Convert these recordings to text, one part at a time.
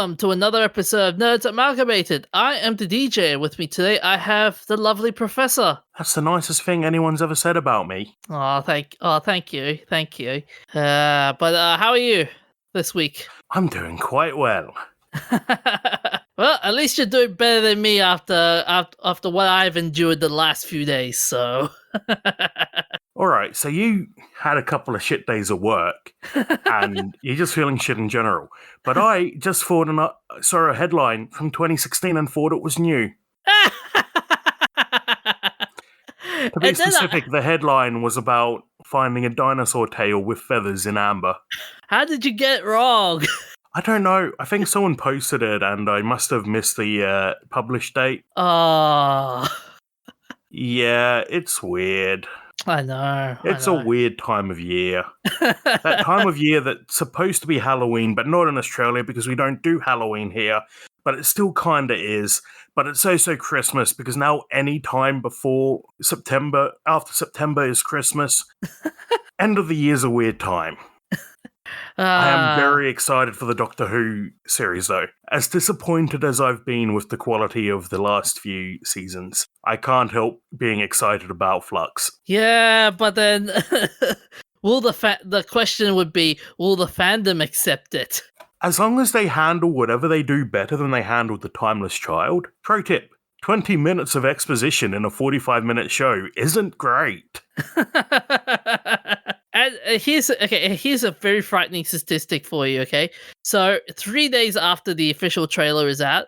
welcome to another episode of Nerds Amalgamated. I am the DJ. With me today, I have the lovely Professor. That's the nicest thing anyone's ever said about me. Thank you. But how are you this week? I'm doing quite well. Well, at least you're doing better than me after what I've endured the last few days. So. Alright, so you had a couple of shit days of work, and you're just feeling shit in general. But I just saw a headline from 2016 and thought it was new. To be specific, the headline was about finding a dinosaur tail with feathers in amber. How did you get it wrong? I don't know. I think someone posted it, and I must have missed the publish date. Oh. Yeah, it's weird. I know. It's a weird time of year. That time of year that's supposed to be Halloween, but not in Australia because we don't do Halloween here. But it still kind of is. But it's also Christmas because now any time before September, after September is Christmas. End of the year's a weird time. I am very excited for the Doctor Who series, though. As disappointed as I've been with the quality of the last few seasons, I can't help being excited about Flux. Yeah, but then the question would be, will the fandom accept it? As long as they handle whatever they do better than they handled The Timeless Child. Pro tip, 20 minutes of exposition in a 45-minute show isn't great. And here's a very frightening statistic for you, okay? So 3 days after the official trailer is out,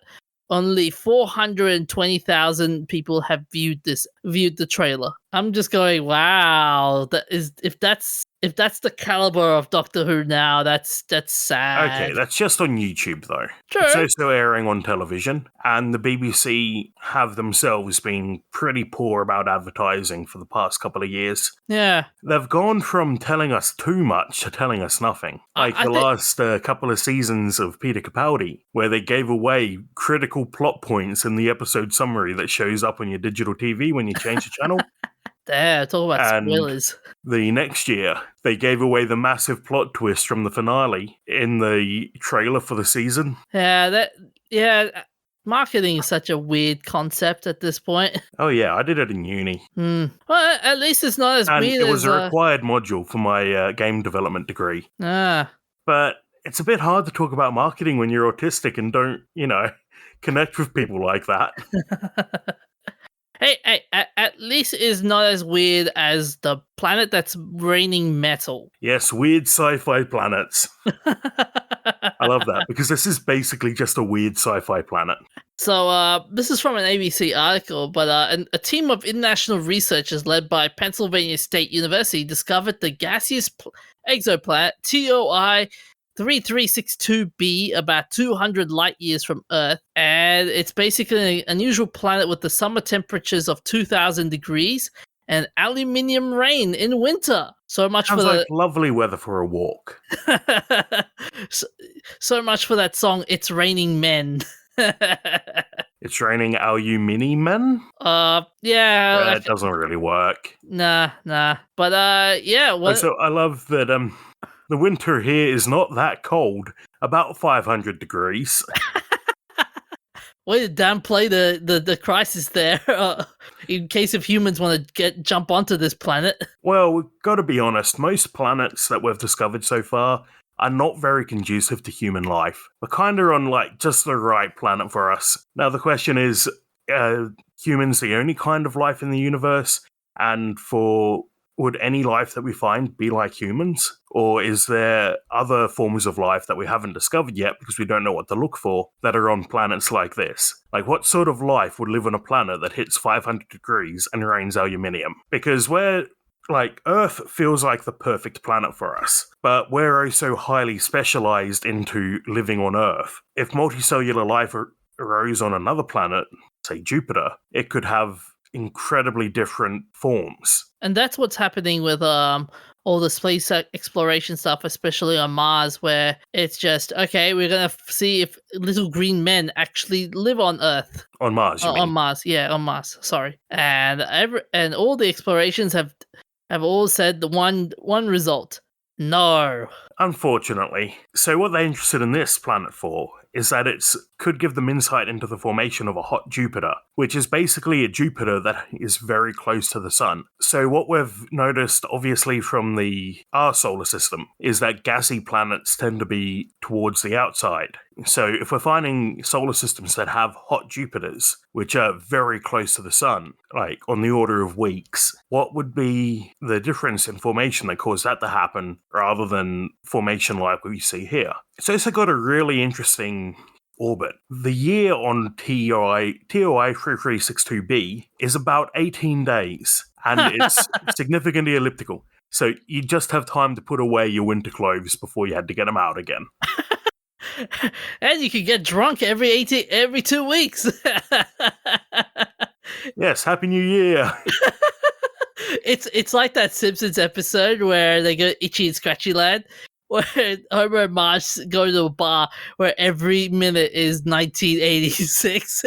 only 420,000 people have viewed the trailer. I'm just going, wow, if that's the caliber of Doctor Who now, that's sad. Okay, that's just on YouTube, though. True. It's also airing on television, and the BBC have themselves been pretty poor about advertising for the past couple of years. Yeah. They've gone from telling us too much to telling us nothing. Like last couple of seasons of Peter Capaldi, where they gave away critical plot points in the episode summary that shows up on your digital TV when you change the channel. Damn, talk about spoilers. The next year, they gave away the massive plot twist from the finale in the trailer for the season. Marketing is such a weird concept at this point. Oh yeah, I did it in uni. Well, at least it's not as weird as... And it was a required module for my game development degree. But it's a bit hard to talk about marketing when you're autistic and don't, connect with people like that. Hey, at least it's not as weird as the planet that's raining metal. Yes, weird sci-fi planets. I love that, because this is basically just a weird sci-fi planet. So, this is from an ABC article, but a team of international researchers led by Pennsylvania State University discovered the gaseous exoplanet TOI 3362b about 200 light years from Earth, and it's basically an unusual planet with the summer temperatures of 2,000 degrees and aluminium rain in winter. So much Sounds for like lovely weather for a walk. so much for that song, It's Raining Men. It's raining aluminium? Yeah. It doesn't really work. Nah. But, yeah. So I love that the winter here is not that cold, about 500 degrees. Way to downplay the crisis there, in case if humans want to jump onto this planet. Well, we've got to be honest, most planets that we've discovered so far are not very conducive to human life. We're kind of on, just the right planet for us. Now, the question is, humans the only kind of life in the universe? And would any life that we find be like humans? Or is there other forms of life that we haven't discovered yet because we don't know what to look for that are on planets like this? Like, what sort of life would live on a planet that hits 500 degrees and rains aluminium? Because Earth feels like the perfect planet for us, but we're also highly specialized into living on Earth. If multicellular life arose on another planet, say Jupiter, it could have incredibly different forms. And that's what's happening with all the space exploration stuff, especially on Mars, where it's just, okay, we're going to see if little green men actually live on Earth. On Mars, you mean? On Mars, yeah, on Mars, sorry. And all the explorations have all said the one result. No. Unfortunately. So what they're interested in this planet for is that it could give them insight into the formation of a hot Jupiter, which is basically a Jupiter that is very close to the sun. So what we've noticed, obviously, from our solar system is that gassy planets tend to be towards the outside. So if we're finding solar systems that have hot Jupiters, which are very close to the sun, like on the order of weeks, what would be the difference in formation that caused that to happen rather than formation like we see here? So it's got a really interesting orbit. The year on TOI 3362b is about 18 days, and it's significantly elliptical. So you just have time to put away your winter clothes before you had to get them out again. And you can get drunk every 2 weeks. Yes, Happy New Year. It's like that Simpsons episode where they go itchy and scratchy land, where Homer and Marge go to a bar where every minute is 1986,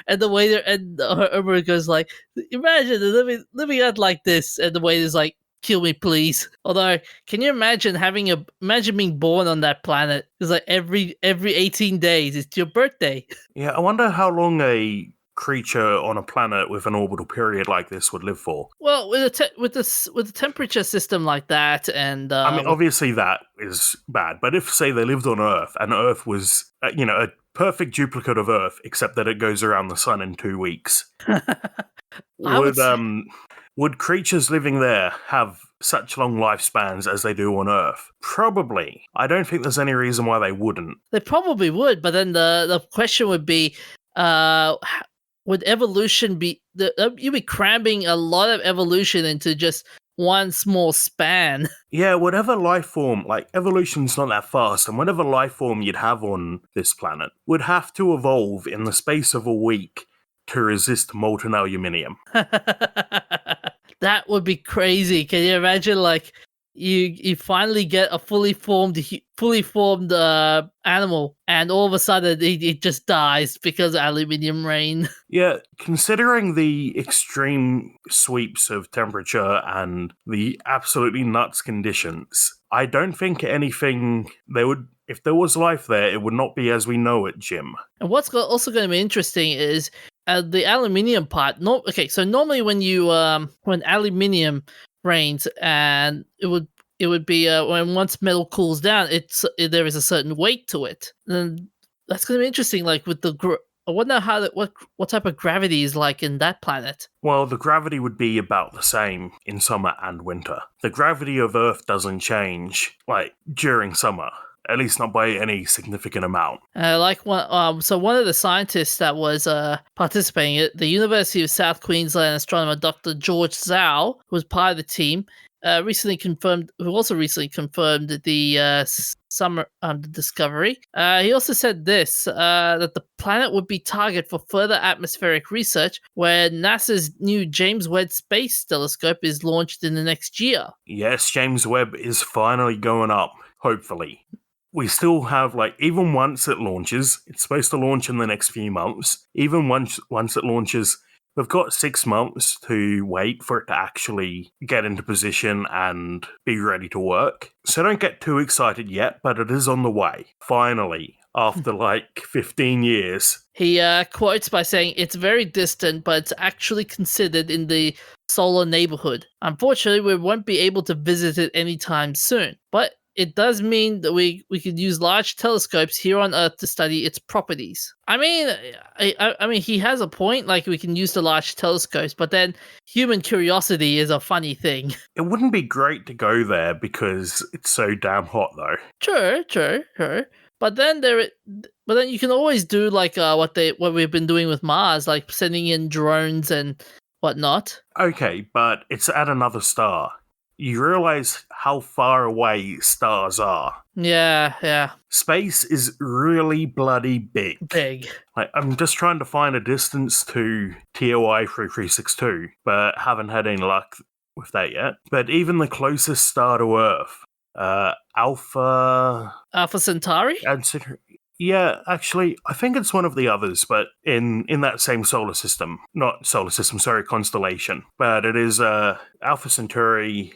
and the waiter and Homer goes like, "Imagine living out like this," and the waiter's like, "Kill me, please." Although, can you imagine imagine being born on that planet? It's like every 18 days, it's your birthday. Yeah, I wonder how long a creature on a planet with an orbital period like this would live for. Well, with a temperature system like that, and I mean, obviously that is bad. But if, say, they lived on Earth and Earth was, a perfect duplicate of Earth, except that it goes around the sun in 2 weeks, would creatures living there have such long lifespans as they do on Earth? Probably. I don't think there's any reason why they wouldn't. They probably would, but then the question would be, would evolution be? You'd be cramming a lot of evolution into just one small span. Yeah, whatever life form, like evolution's not that fast, and whatever life form you'd have on this planet would have to evolve in the space of a week to resist molten aluminium. That would be crazy. Can you imagine, like, you finally get a fully formed animal, and all of a sudden it just dies because of aluminium rain. Yeah, considering the extreme sweeps of temperature and the absolutely nuts conditions, I don't think if there was life there, it would not be as we know it, Jim. And what's also going to be interesting is the aluminium part. So normally when when aluminium rains, and it would be once metal cools down, there is a certain weight to it. And that's going to be interesting. Like with I wonder what type of gravity is like in that planet. Well, the gravity would be about the same in summer and winter. The gravity of Earth doesn't change during summer. At least not by any significant amount. So one of the scientists that was participating at the University of South Queensland astronomer Dr. George Zhao, who was part of the team, recently confirmed the summer discovery. He also said this, that the planet would be target for further atmospheric research, where NASA's new James Webb Space Telescope is launched in the next year. Yes, James Webb is finally going up, hopefully. We still have, even once it launches, it's supposed to launch in the next few months. Even once it launches, we've got 6 months to wait for it to actually get into position and be ready to work. So don't get too excited yet, but it is on the way. Finally, after 15 years. He quotes by saying, "It's very distant, but it's actually considered in the solar neighborhood. Unfortunately, we won't be able to visit it anytime soon. But it does mean that we could use large telescopes here on Earth to study its properties." I mean, he has a point. We can use the large telescopes, but then human curiosity is a funny thing. It wouldn't be great to go there because it's so damn hot, though. Sure. But then you can always do what we've been doing with Mars, like sending in drones and whatnot. Okay, but it's at another star. You realize how far away stars are. Yeah. Space is really bloody big. I'm just trying to find a distance to TOI 3362, but haven't had any luck with that yet. But even the closest star to Earth, Alpha Centauri? Yeah, actually, I think it's one of the others, but in that same constellation. But it is Alpha Centauri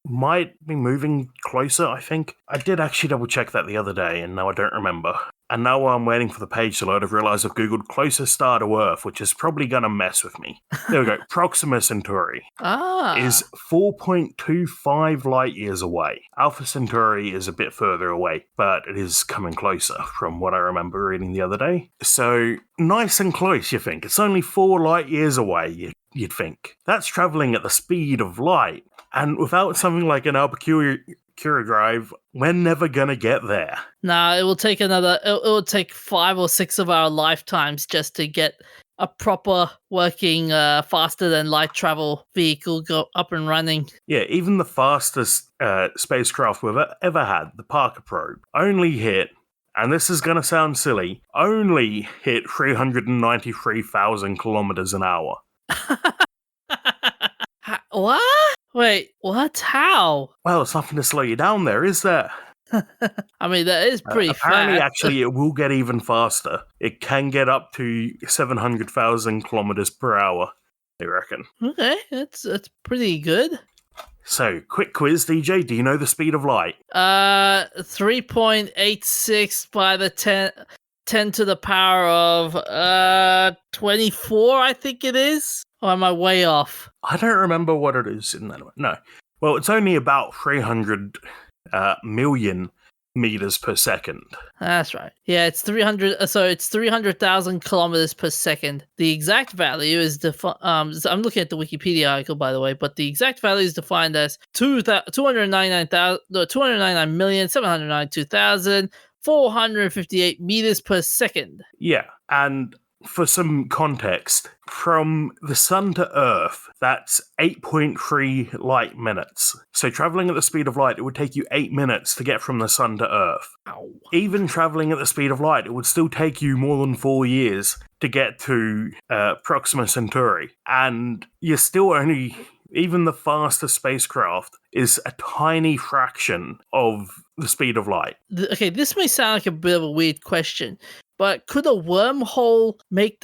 might be moving closer, I think. I did actually double check that the other day, and now I don't remember. And now while I'm waiting for the page to load, I've realized I've Googled closest star to Earth, which is probably going to mess with me. There we go. Proxima Centauri is 4.25 light years away. Alpha Centauri is a bit further away, but it is coming closer from what I remember reading the other day. So nice and close, you think. It's only 4 light years away, you'd think. That's traveling at the speed of light. And without something like an Albuquerque drive, we're never gonna get there. Nah, it will take it will take 5 or 6 of our lifetimes just to get a proper working faster than light travel vehicle go up and running. Yeah, even the fastest spacecraft we've ever had, the Parker probe, only hit, and this is gonna sound silly, only hit 393,000 kilometers an hour. What? Wait, what? How? Well, it's nothing to slow you down there, is there? I mean, that is pretty apparently, fast. actually, it will get even faster. It can get up to 700,000 kilometers per hour, they reckon. Okay, that's pretty good. So, quick quiz, DJ. Do you know the speed of light? 3.86 by the 10 to the power of 24, I think it is. Or am I way off? I don't remember what it is in that one. No. Well, it's only about 300 million meters per second. That's right. Yeah, it's 300. So it's 300,000 kilometers per second. The exact value is I'm looking at the Wikipedia article, by the way, but the exact value is defined as 299,792,458 meters per second. Yeah, and for some context, from the sun to Earth, that's 8.3 light minutes. So traveling at the speed of light, it would take you 8 minutes to get from the sun to Earth. Ow. Even traveling at the speed of light, it would still take you more than 4 years to get to Proxima Centauri. And you're still only... Even the fastest spacecraft is a tiny fraction of the speed of light. Okay, this may sound like a bit of a weird question, but could a wormhole make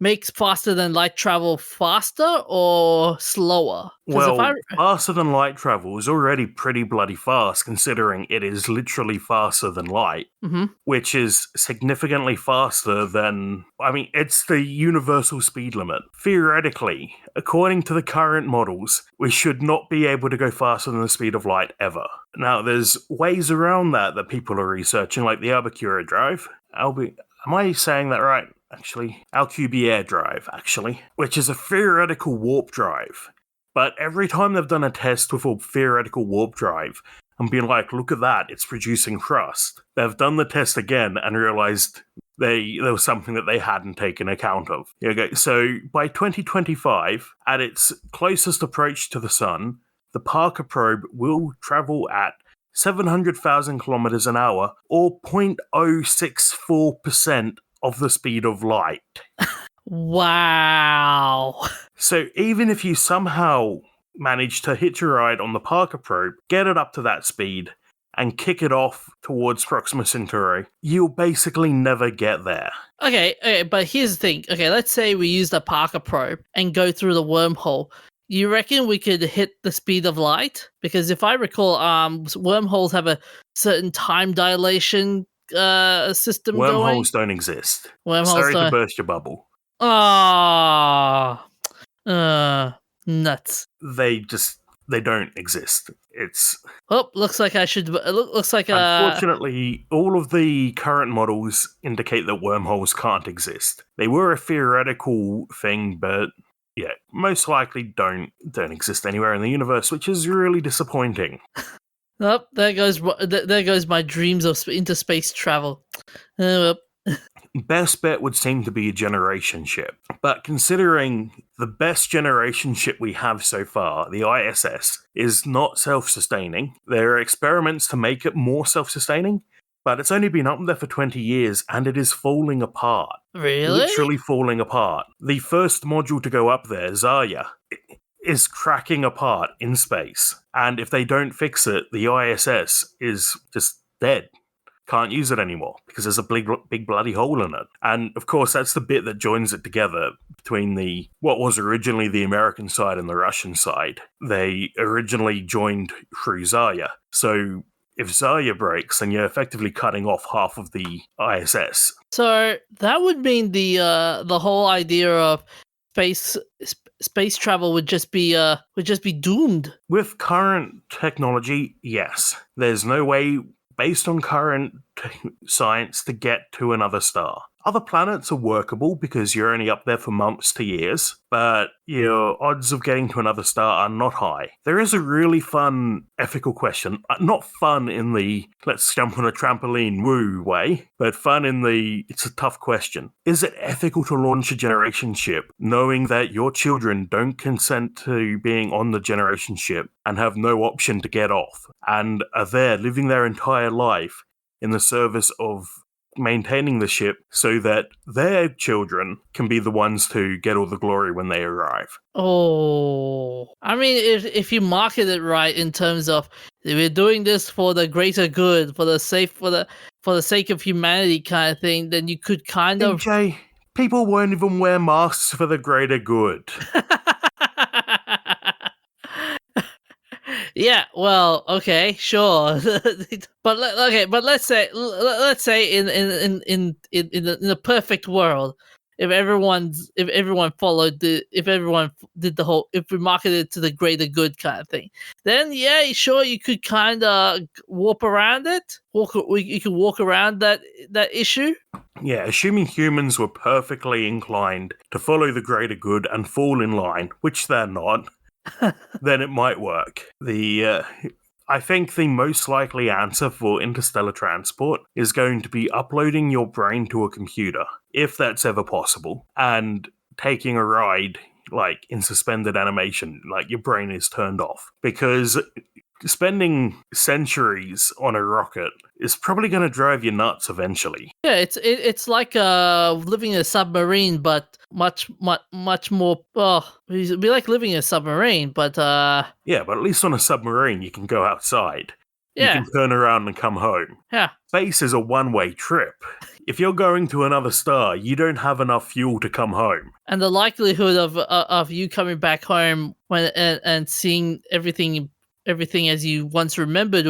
makes faster than light travel faster or slower? Well, faster than light travel is already pretty bloody fast, considering it is literally faster than light, which is significantly faster than... I mean, it's the universal speed limit. Theoretically, according to the current models, we should not be able to go faster than the speed of light ever. Now, there's ways around that people are researching, like the Albuquerque drive. Am I saying that right? Actually, Alcubierre drive, actually, which is a theoretical warp drive. But every time they've done a test with a theoretical warp drive and been like, look at that, it's producing thrust, they've done the test again and realized there was something that they hadn't taken account of. Okay, so by 2025, at its closest approach to the sun, the Parker probe will travel at 700,000 kilometers an hour, or 0.064% of the speed of light. Wow. So even if you somehow manage to hitch a ride on the Parker probe, get it up to that speed, and kick it off towards Proxima Centauri, you'll basically never get there. Okay, but here's the thing. Okay, let's say we use the Parker probe and go through the wormhole. You reckon we could hit the speed of light? Because if I recall, wormholes have a certain time dilation system going. Wormholes don't exist. Sorry to burst your bubble. Nuts. They don't exist. It's... Oh, looks like I should... Looks like... Unfortunately, all of the current models indicate that wormholes can't exist. They were a theoretical thing, but... yeah, most likely don't exist anywhere in the universe, which is really disappointing. Oh, there goes my dreams of interspace travel. Best bet would seem to be a generation ship. But considering the best generation ship we have so far, the ISS, is not self-sustaining, there are experiments to make it more self-sustaining, but it's only been up there for 20 years and it is falling apart. Really? Literally falling apart. The first module to go up there, Zarya, is cracking apart in space. And if they don't fix it, the ISS is just dead. can't use it anymore because there's a big bloody hole in it. And of course, that's the bit that joins it together between what was originally the American side and the Russian side. They originally joined through Zarya. So if Zarya breaks, then you're effectively cutting off half of the ISS. So that would mean the whole idea of space travel would just be doomed. With current technology, yes. There's no way, based on current science, to get to another star. Other planets are workable because you're only up there for months to years, but your odds of getting to another star are not high. There is a really fun ethical question. Not fun in the let's jump on a trampoline woo way, but fun in the it's a tough question. Is it ethical to launch a generation ship knowing that your children don't consent to being on the generation ship and have no option to get off and are there living their entire life in the service of maintaining the ship so that their children can be the ones to get all the glory when they arrive? Oh, I mean, if you market it right in terms of we're doing this for the greater good, for the sake of humanity kind of thing, then you could kind of. AJ, people won't even wear masks for the greater good. Yeah, well, okay, sure, but let's say in a perfect world, if everyone did the whole, if we marketed it to the greater good kind of thing, then yeah, sure, you could kind of warp around it. You could walk around that issue. Yeah, assuming humans were perfectly inclined to follow the greater good and fall in line, which they're not. Then it might work. I think the most likely answer for interstellar transport is going to be uploading your brain to a computer, if that's ever possible, and taking a ride, like in suspended animation, like your brain is turned off. Because spending centuries on a rocket is probably going to drive you nuts eventually. Yeah, it's like living in a submarine, but much more. Oh, it'd be like living in a submarine, but Yeah, but at least on a submarine you can go outside. Yeah. You can turn around and come home. Yeah. Space is a one-way trip. If you're going to another star, you don't have enough fuel to come home. And the likelihood of you coming back home and seeing everything as you once remembered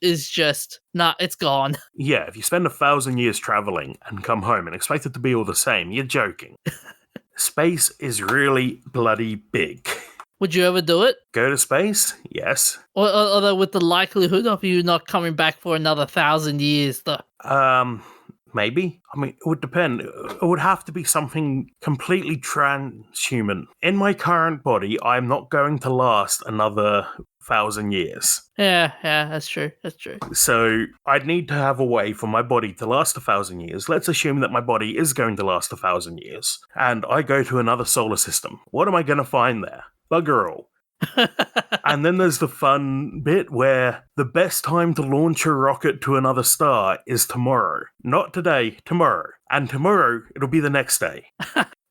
is just it's gone. Yeah, if you spend 1,000 years traveling and come home and expect it to be all the same, you're joking. Space is really bloody big. Would you ever do it? Go to space? Yes. Although with the likelihood of you not coming back for another 1,000 years, though. Maybe. I mean, it would depend. It would have to be something completely transhuman. In my current body, I'm not going to last another 1,000 years. Yeah, that's true. So I'd need to have a way for my body to last 1,000 years. Let's assume that my body is going to last 1,000 years, and I go to another solar system. What am I going to find there? Bugger all. And then there's the fun bit where the best time to launch a rocket to another star is tomorrow. Not today, tomorrow. And tomorrow, it'll be the next day.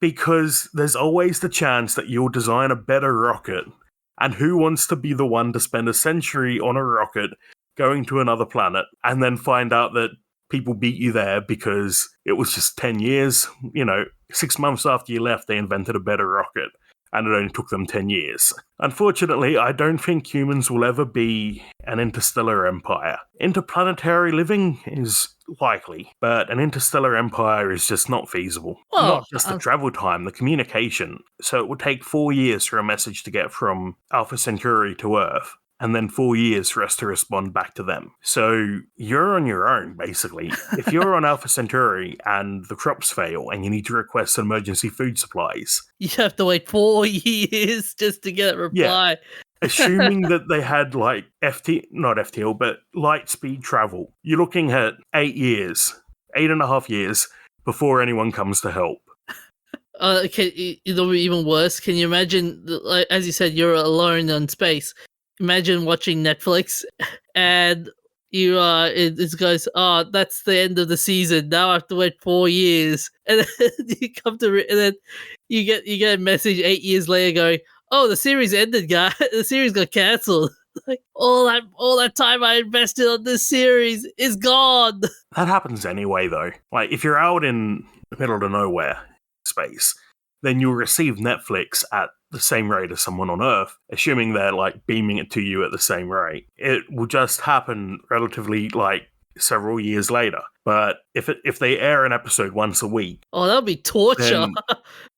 Because there's always the chance that you'll design a better rocket. And who wants to be the one to spend a century on a rocket going to another planet and then find out that people beat you there because it was just 10 years? 6 months after you left, they invented a better rocket. And it only took them 10 years. Unfortunately, I don't think humans will ever be an interstellar empire. Interplanetary living is likely, but an interstellar empire is just not feasible. Well, not just the travel time, the communication. So it would take 4 years for a message to get from Alpha Centauri to Earth, and then 4 years for us to respond back to them. So you're on your own, basically. If you're on Alpha Centauri and the crops fail and you need to request emergency food supplies, you have to wait 4 years just to get a reply. Yeah. Assuming that they had like not FTL, but light speed travel, you're looking at 8 years, 8.5 years before anyone comes to help. It'll be even worse. Can you imagine, as you said, you're alone in space. Imagine watching Netflix and it goes, oh, that's the end of the season. Now I have to wait 4 years, and then and then you get a message 8 years later going, oh, the series ended, guys. The series got cancelled. Like all that time I invested on this series is gone. That happens anyway, though. Like, if you're out in the middle of nowhere space, then you'll receive Netflix at the same rate as someone on Earth, assuming they're, like, beaming it to you at the same rate. It will just happen relatively, like, several years later. But if they air an episode once a week... Oh, that'll be torture.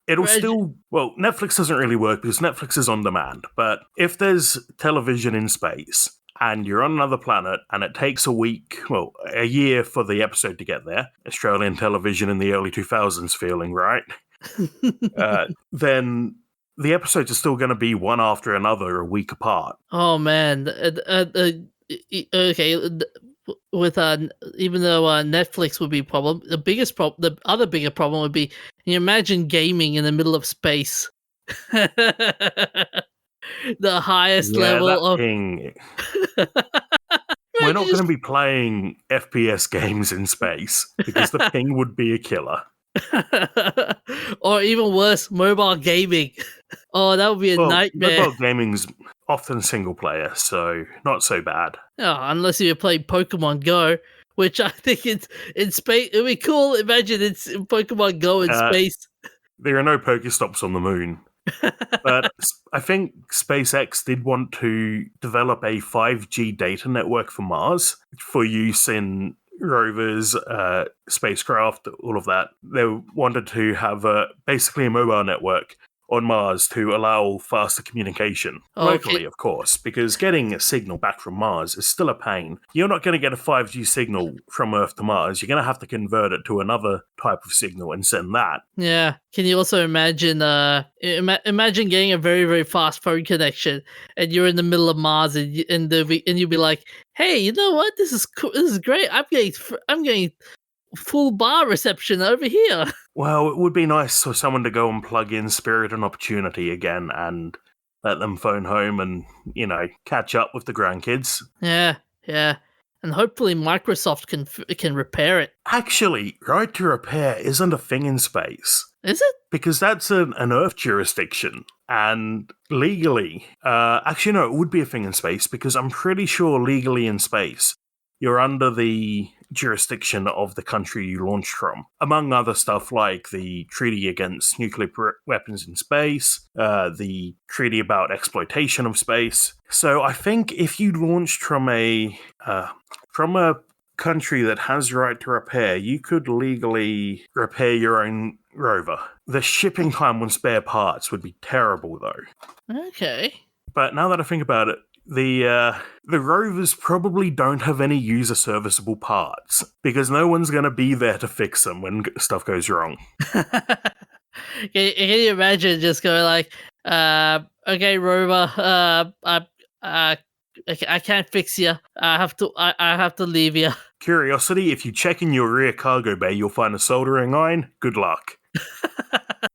It'll still... Well, Netflix doesn't really work because Netflix is on demand. But if there's television in space and you're on another planet and it takes a year for the episode to get there, Australian television in the early 2000s feeling, right? Then the episodes are still going to be one after another a week apart. Oh, man. Okay, with even though Netflix would be a problem, the other bigger problem would be, can you imagine gaming in the middle of space? The highest level of ping. We're not going to be playing FPS games in space because the ping would be a killer. Or even worse, mobile gaming. Oh, that would be a nightmare. Mobile gaming's often single player, so not so bad. Oh, unless you're playing Pokemon Go, which I think it's in space. It'd be cool. Imagine it's Pokemon Go in space. There are no Pokestops on the moon. But I think SpaceX did want to develop a 5G data network for Mars for use in rovers, spacecraft, all of that. They wanted to have basically a mobile network on Mars to allow faster communication. Locally, of course, because getting a signal back from Mars is still a pain. You're not going to get a 5G signal from Earth to Mars. You're going to have to convert it to another type of signal and send that. Yeah. Can you also imagine imagine getting a very, very fast phone connection and you're in the middle of Mars and you'll be like, hey, you know what? This is cool. This is great. I'm getting full bar reception over here. Well, it would be nice for someone to go and plug in Spirit and Opportunity again and let them phone home and, catch up with the grandkids. Yeah. And hopefully Microsoft can repair it. Actually, right to repair isn't a thing in space. Is it? Because that's an Earth jurisdiction. And legally, actually, no, it would be a thing in space because I'm pretty sure legally in space, you're under the jurisdiction of the country you launched from, among other stuff like the Treaty Against Nuclear Weapons in Space, the Treaty about Exploitation of Space. So I think if you launched from a country that has the right to repair, you could legally repair your own rover. The shipping time on spare parts would be terrible, though. Okay. But now that I think about it, the rovers probably don't have any user serviceable parts because no one's going to be there to fix them when stuff goes wrong. Can you imagine just going like, okay, rover, I can't fix you. I have to leave you. Curiosity, if you check in your rear cargo bay, you'll find a soldering iron. Good luck.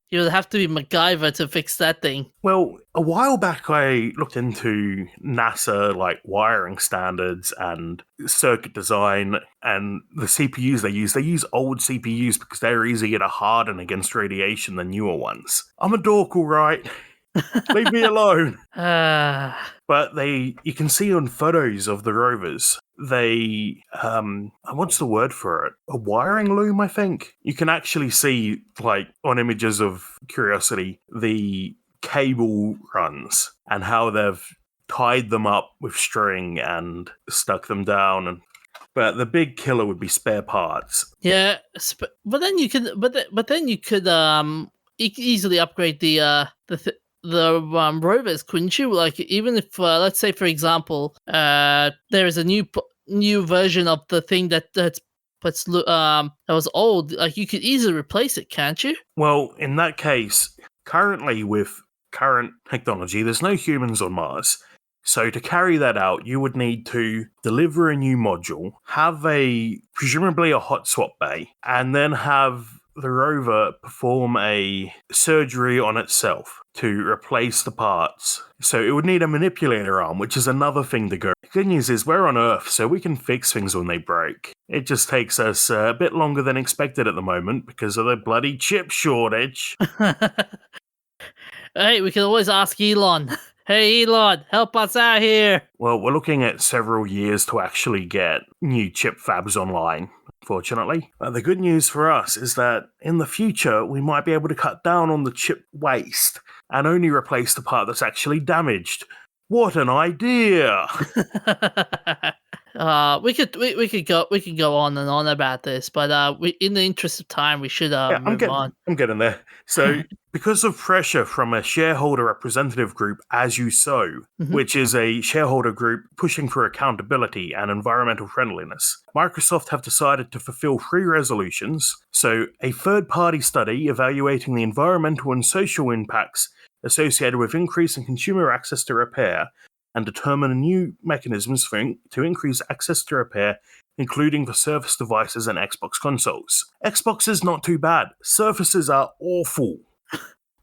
You'll have to be MacGyver to fix that thing. Well, a while back I looked into NASA, like, wiring standards and circuit design and the CPUs they use. They use old CPUs because they're easier to harden against radiation than newer ones. I'm a dork, all right. Leave me alone. But you can see on photos of the rovers, they, what's the word for it? A wiring loom, I think. You can actually see, like, on images of Curiosity, the cable runs and how they've tied them up with string and stuck them down. But the big killer would be spare parts. Yeah, but then you could, you could easily upgrade the rovers, couldn't you? Like, even if let's say, for example, there is a new version of the thing that was old, like, you could easily replace it, can't you? Well, in that case, currently with current technology, there's no humans on Mars. So to carry that out, you would need to deliver a new module, have presumably a hot swap bay, and then have the rover perform a surgery on itself to replace the parts. So it would need a manipulator arm, which is another thing to go. The good news is we're on Earth, so we can fix things when they break. It just takes us a bit longer than expected at the moment because of the bloody chip shortage. Hey, we can always ask Elon. Hey, Elon, help us out here. Well, we're looking at several years to actually get new chip fabs online, unfortunately. The good news for us is that in the future, we might be able to cut down on the chip waste and only replace the part that's actually damaged. What an idea! We could go on and on about this, but in the interest of time, we should Yeah, move on. I'm getting there. So, because of pressure from a shareholder representative group, As You Sow, which is a shareholder group pushing for accountability and environmental friendliness, Microsoft have decided to fulfill 3 resolutions. So, a third-party study evaluating the environmental and social impacts associated with increasing consumer access to repair, and determine new mechanisms to increase access to repair, including for Surface devices and Xbox consoles. Xbox is not too bad. Surfaces are awful.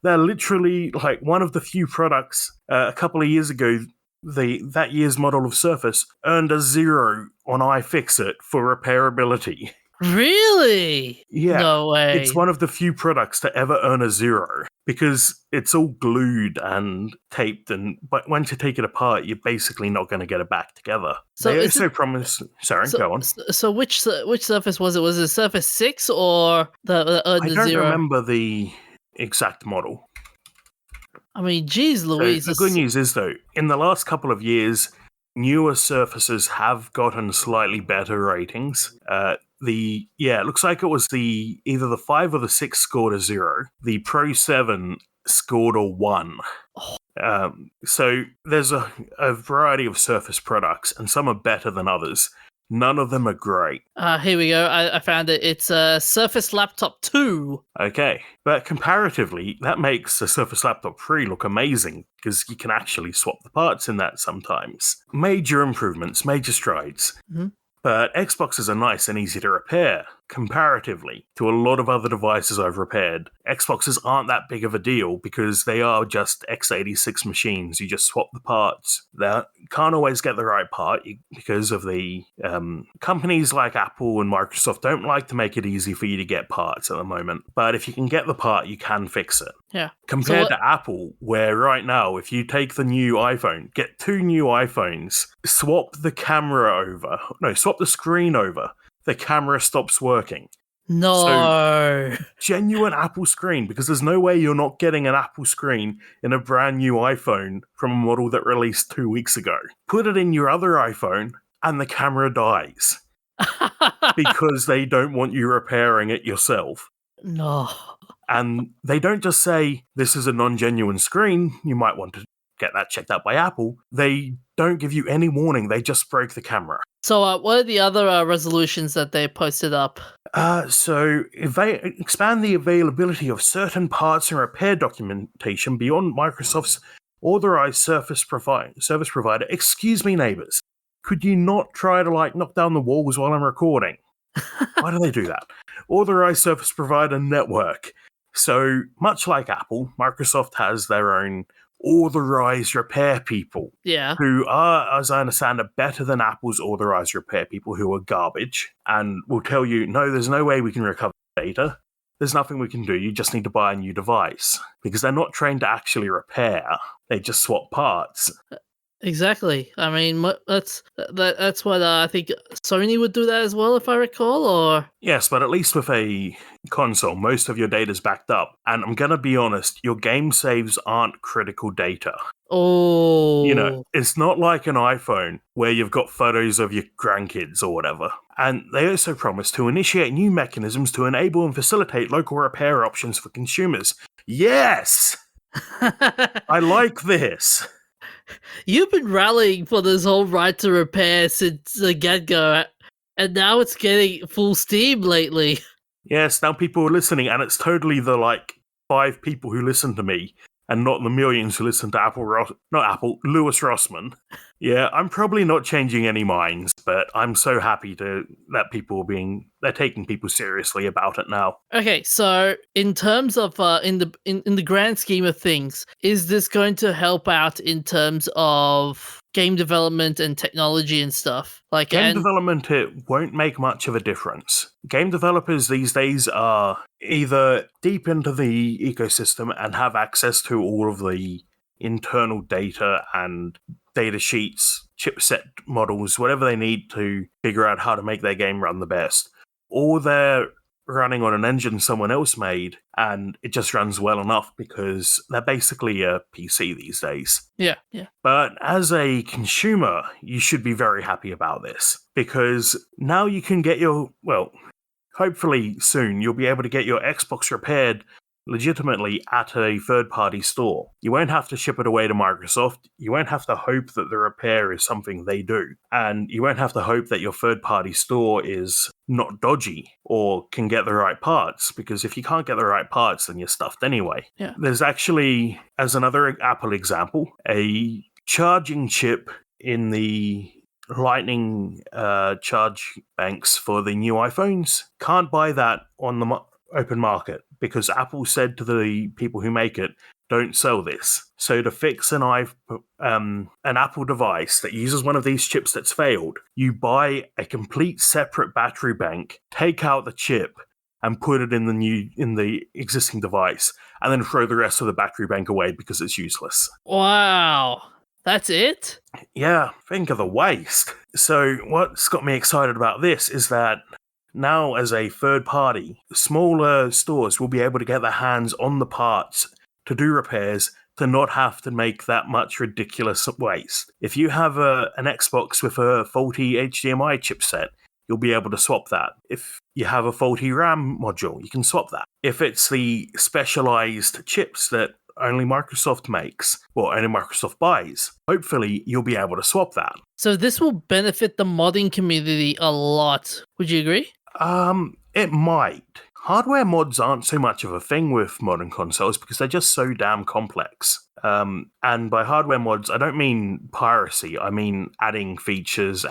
They're literally like one of the few products a couple of years ago. That year's model of Surface earned a 0 on iFixit for repairability. Really? Yeah. No way. It's one of the few products to ever earn a 0 because it's all glued and taped, but once you take it apart, you're basically not going to get it back together. So they is also promise. Sorry, So, go on. so which Surface was it? Was it Surface 6 or the I don't 0? remember the exact model. I mean, geez, Louise. So the good news is, though, in the last couple of years, newer Surfaces have gotten slightly better ratings. It looks like it was either the 5 or the 6 scored a 0. The Pro 7 scored a 1. So there's a variety of Surface products, and some are better than others. None of them are great. Here we go. I found it. It's a Surface Laptop 2. Okay, but comparatively, that makes the Surface Laptop 3 look amazing, because you can actually swap the parts in that sometimes. Major improvements, major strides. Mm-hmm. But Xboxes are nice and easy to repair, comparatively to a lot of other devices I've repaired. Xboxes aren't that big of a deal because they are just x86 machines. You just swap the parts. You can't always get the right part because of the companies like Apple and Microsoft don't like to make it easy for you to get parts at the moment. But if you can get the part, you can fix it. Yeah. Compared to Apple, where right now, if you take the new iPhone, get 2 new iPhones, swap the screen over, the camera stops working. No. So, genuine Apple screen, because there's no way you're not getting an Apple screen in a brand new iPhone from a model that released 2 weeks ago. Put it in your other iPhone, and the camera dies. Because they don't want you repairing it yourself. No. And they don't just say, this is a non-genuine screen, you might want to get that checked out by Apple. They don't give you any warning, they just break the camera. So what are the other resolutions that they posted up? Expand the availability of certain parts and repair documentation beyond Microsoft's authorized service provider. Excuse me, neighbors. Could you not try to knock down the walls while I'm recording? Why do they do that? Authorized service provider network. So, much like Apple, Microsoft has their own authorized repair people. Yeah. Who are, as I understand it, better than Apple's authorized repair people who are garbage and will tell you, no, there's no way we can recover data. There's nothing we can do. You just need to buy a new device. Because they're not trained to actually repair. They just swap parts. Exactly. I mean, that's what I think Sony would do that as well, if I recall, or? Yes, but at least with a console, most of your data's backed up. And I'm going to be honest, your game saves aren't critical data. Oh. It's not like an iPhone where you've got photos of your grandkids or whatever. And they also promise to initiate new mechanisms to enable and facilitate local repair options for consumers. Yes! I like this. You've been rallying for this whole right to repair since the get-go, and now it's getting full steam lately. Yes, now people are listening, and it's totally the 5 people who listen to me, and not the millions who listen to Lewis Rossman. Yeah, I'm probably not changing any minds, but I'm so happy that people they're taking people seriously about it now. Okay, so in terms of in the grand scheme of things, is this going to help out in terms of game development and technology and stuff? Development, it won't make much of a difference. Game developers these days are either deep into the ecosystem and have access to all of the internal data and data sheets, chipset models, whatever they need to figure out how to make their game run the best. Or they're running on an engine someone else made and it just runs well enough because they're basically a PC these days. Yeah. But as a consumer, you should be very happy about this because now you can get hopefully soon you'll be able to get your Xbox repaired legitimately at a third-party store. You won't have to ship it away to Microsoft. You won't have to hope that the repair is something they do. And you won't have to hope that your third-party store is not dodgy or can get the right parts, because if you can't get the right parts, then you're stuffed anyway. Yeah. There's actually, as another Apple example, a charging chip in the Lightning charge banks for the new iPhones. Can't buy that on the open market because Apple said to the people who make it, don't sell this. So to fix an Apple device that uses one of these chips that's failed, you buy a complete separate battery bank, take out the chip, and put it in the existing device, and then throw the rest of the battery bank away because it's useless. Wow. That's it? Yeah, think of the waste. So what's got me excited about this is that now, as a third party, smaller stores will be able to get their hands on the parts to do repairs to not have to make that much ridiculous waste. If you have an Xbox with a faulty HDMI chipset, you'll be able to swap that. If you have a faulty RAM module, you can swap that. If it's the specialized chips that only Microsoft makes, or only Microsoft buys, hopefully you'll be able to swap that. So this will benefit the modding community a lot. Would you agree? It might. Hardware mods aren't so much of a thing with modern consoles because they're just so damn complex. And by hardware mods, I don't mean piracy. I mean adding features,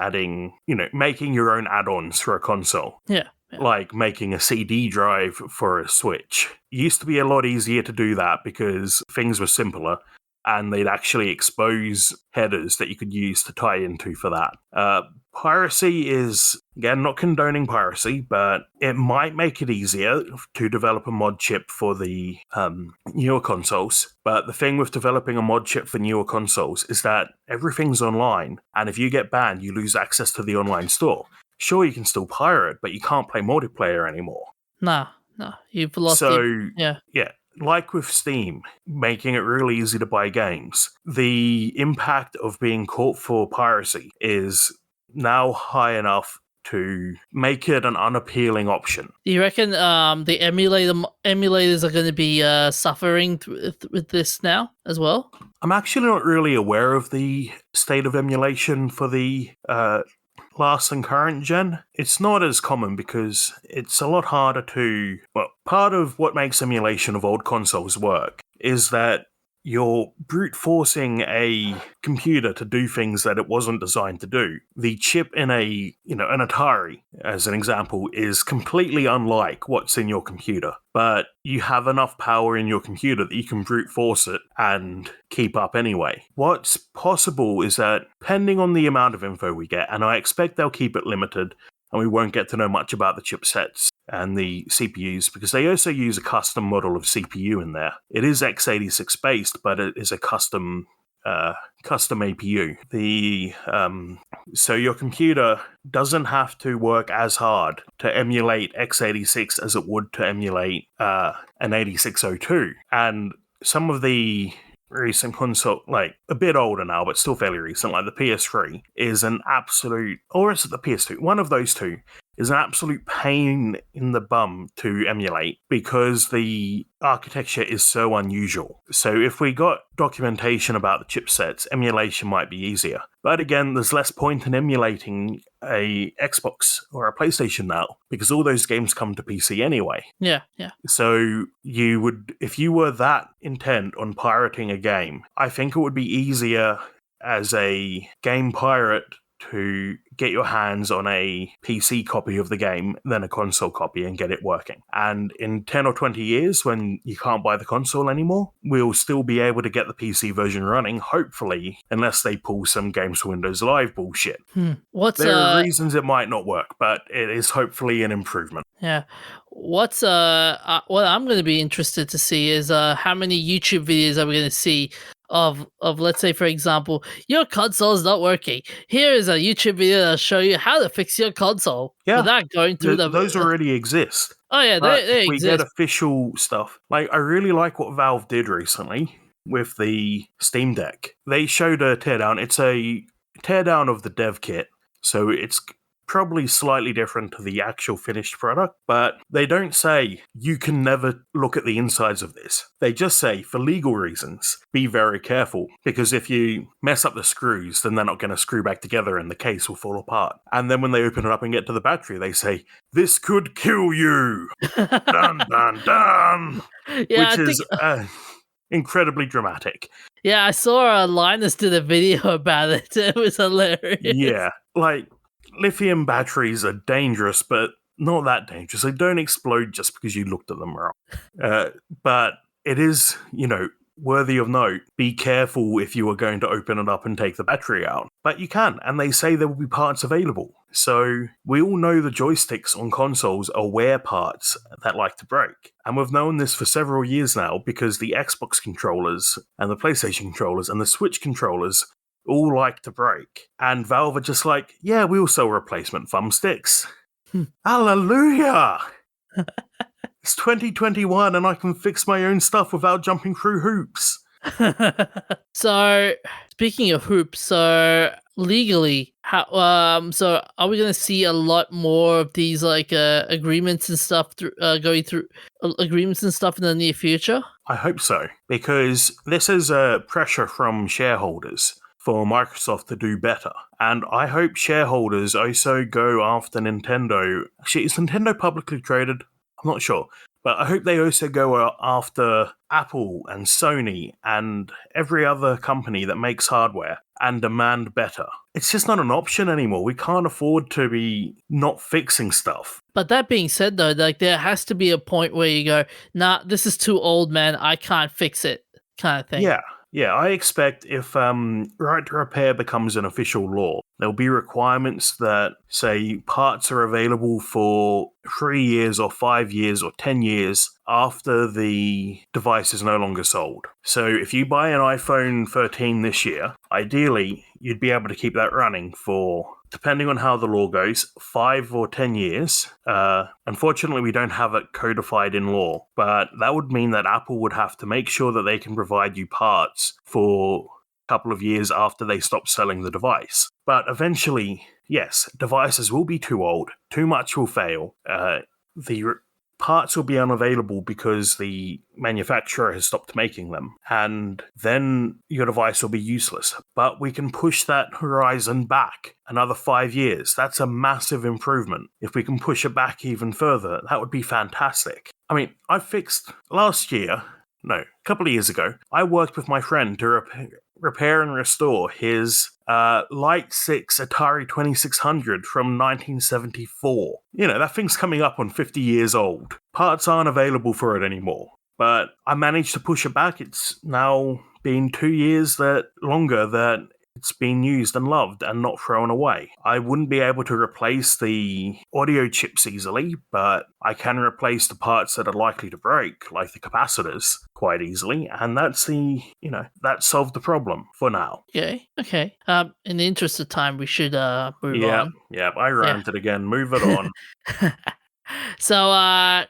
making your own add-ons for a console. Yeah. Like making a CD drive for a Switch. It used to be a lot easier to do that because things were simpler and they'd actually expose headers that you could use to tie into for that. Piracy is, again, not condoning piracy, but it might make it easier to develop a mod chip for the newer consoles. But the thing with developing a mod chip for newer consoles is that everything's online, and if you get banned, you lose access to the online store. Sure, you can still pirate, but you can't play multiplayer anymore. No, you've lost yeah. Like with Steam, making it really easy to buy games, the impact of being caught for piracy is now high enough to make it an unappealing option. Do you reckon the emulators are going to be suffering with this now as well? I'm actually not really aware of the state of emulation for the last and current gen. It's not as common because it's a lot harder to... Well, part of what makes emulation of old consoles work is that you're brute forcing a computer to do things that it wasn't designed to do. The chip in an Atari, as an example, is completely unlike what's in your computer. But you have enough power in your computer that you can brute force it and keep up anyway. What's possible is that, depending on the amount of info we get, and I expect they'll keep it limited, and we won't get to know much about the chipsets and the CPUs, because they also use a custom model of CPU in there. It is x86 based, but it is a custom APU. So your computer doesn't have to work as hard to emulate x86 as it would to emulate an 8602. And some of the recent console, like a bit older now, but still fairly recent, like the PS3, is an absolute, or is it the PS2? One of those two is an absolute pain in the bum to emulate because the architecture is so unusual. So if we got documentation about the chipsets, emulation might be easier. But again, there's less point in emulating a Xbox or a PlayStation now because all those games come to PC anyway. Yeah. So you would, if you were that intent on pirating a game, I think it would be easier as a game pirate to get your hands on a PC copy of the game than a console copy and get it working. And in 10 or 20 years, when you can't buy the console anymore, we'll still be able to get the PC version running, hopefully, unless they pull some Games for Windows Live bullshit. There are reasons it might not work, but it is hopefully an improvement. Yeah. What I'm going to be interested to see is how many YouTube videos are we going to see of let's say, for example, your console is not working. Here is a YouTube video that'll show you how to fix your console without going through those already exist. Oh yeah, But they if we get exist. official stuff, like I really like what Valve did recently with the Steam Deck. They showed a teardown. It's a teardown of the dev kit, so it's probably slightly different to the actual finished product, but they don't say you can never look at the insides of this. They just say, for legal reasons, be very careful, because if you mess up the screws, then they're not going to screw back together and the case will fall apart. And then when they open it up and get to the battery, they say, this could kill you! Dun, dun, dun! Yeah, Which is incredibly dramatic. Yeah, I saw Linus did a video about it. It was hilarious. Yeah, like, lithium batteries are dangerous, but not that dangerous. They don't explode just because you looked at them wrong. But it is, worthy of note. Be careful if you are going to open it up and take the battery out. But you can, and they say there will be parts available. So we all know the joysticks on consoles are wear parts that like to break. And we've known this for several years now because the Xbox controllers and the PlayStation controllers and the Switch controllers all like to break. And Valve are just like, yeah, we'll sell replacement thumbsticks. Hallelujah! It's 2021 and I can fix my own stuff without jumping through hoops. So, speaking of hoops, so legally, so are we going to see a lot more of these agreements and stuff going through agreements and stuff in the near future? I hope so, because this is pressure from shareholders for Microsoft to do better. And I hope shareholders also go after Nintendo. Actually, is Nintendo publicly traded? I'm not sure. But I hope they also go after Apple and Sony and every other company that makes hardware and demand better. It's just not an option anymore. We can't afford to be not fixing stuff. But that being said, though, there has to be a point where you go, nah, this is too old, man. I can't fix it, kind of thing. Yeah, I expect if right to repair becomes an official law, there'll be requirements that say parts are available for 3 years or 5 years or 10 years after the device is no longer sold. So if you buy an iPhone 13 this year, ideally you'd be able to keep that running for, depending on how the law goes, 5 or 10 years. Unfortunately, we don't have it codified in law, but that would mean that Apple would have to make sure that they can provide you parts for a couple of years after they stop selling the device. But eventually, yes, devices will be too old, too much will fail, the parts will be unavailable because the manufacturer has stopped making them, and then your device will be useless. But we can push that horizon back another 5 years. That's a massive improvement. If we can push it back even further, that would be fantastic. I mean, a couple of years ago, I worked with my friend to repair and restore his Light 6 Atari 2600 from 1974. That thing's coming up on 50 years old. Parts aren't available for it anymore. But I managed to push it back. It's now been 2 years longer that it's been used and loved and not thrown away. I wouldn't be able to replace the audio chips easily, but I can replace the parts that are likely to break, like the capacitors, quite easily, and that solved the problem for now. Okay. In the interest of time, we should move on. Yeah, I ranted again. Move it on. So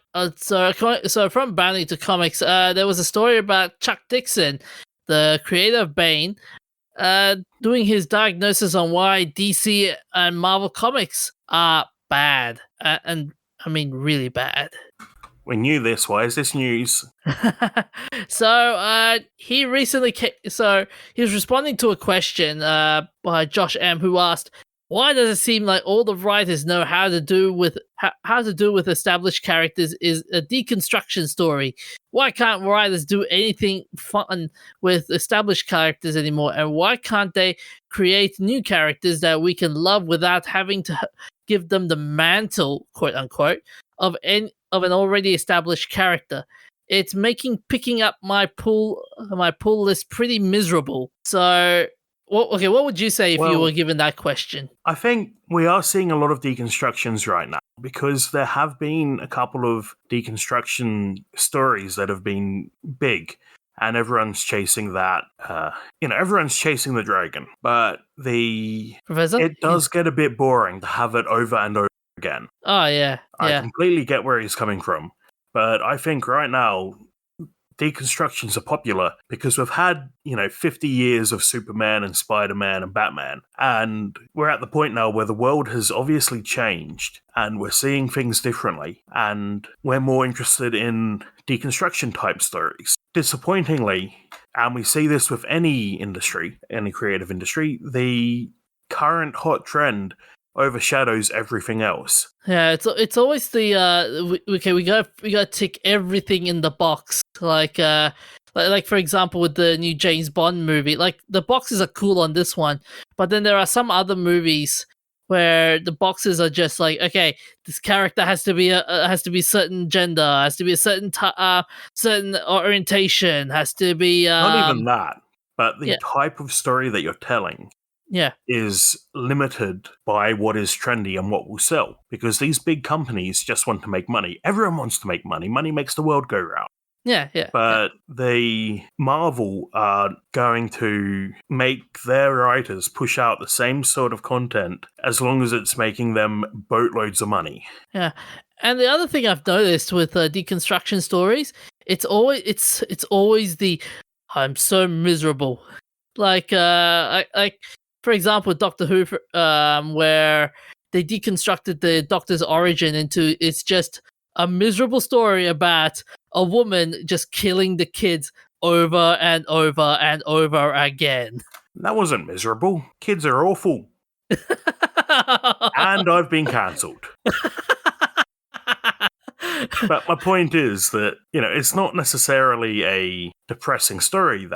from Bounty to comics, there was a story about Chuck Dixon, the creator of Bane, doing his diagnosis on why DC and Marvel comics are bad, and I mean really bad. We knew this. Why is this news? So he recently he was responding to a question by Josh M, who asked, why does it seem like all the writers know how to do with established characters is a deconstruction story? Why can't writers do anything fun with established characters anymore? And why can't they create new characters that we can love without having to give them the mantle, quote unquote, of an already established character? It's making picking up my pull list pretty miserable. So what would you say if you were given that question? I think we are seeing a lot of deconstructions right now because there have been a couple of deconstruction stories that have been big. and everyone's chasing that. Everyone's chasing the dragon, but Professor? it does get a bit boring to have it over and over again. Oh, yeah. I completely get where he's coming from, but I think right now deconstructions are popular because we've had, 50 years of Superman and Spider-Man and Batman, and we're at the point now where the world has obviously changed and we're seeing things differently, and we're more interested in deconstruction type stories. Disappointingly, and we see this with any industry, any creative industry, the current hot trend overshadows everything else. Yeah, it's always the we gotta tick everything in the box. Like for example with the new James Bond movie, like the boxes are cool on this one, but then there are some other movies where the boxes are just like, okay, this character has to be certain gender, has to be a certain orientation, has to be Not even that, but the yeah. type of story that you're telling Yeah. is limited by what is trendy and what will sell. Because these big companies just want to make money. Everyone wants to make money. Money makes the world go round. Yeah. But the Marvel are going to make their writers push out the same sort of content as long as it's making them boatloads of money. Yeah. And the other thing I've noticed with deconstruction stories, it's always the I'm so miserable. Like for example, Doctor Who, where they deconstructed the Doctor's origin into it's just a miserable story about a woman just killing the kids over and over and over again. That wasn't miserable. Kids are awful. And I've been cancelled. But my point is that, it's not necessarily a depressing story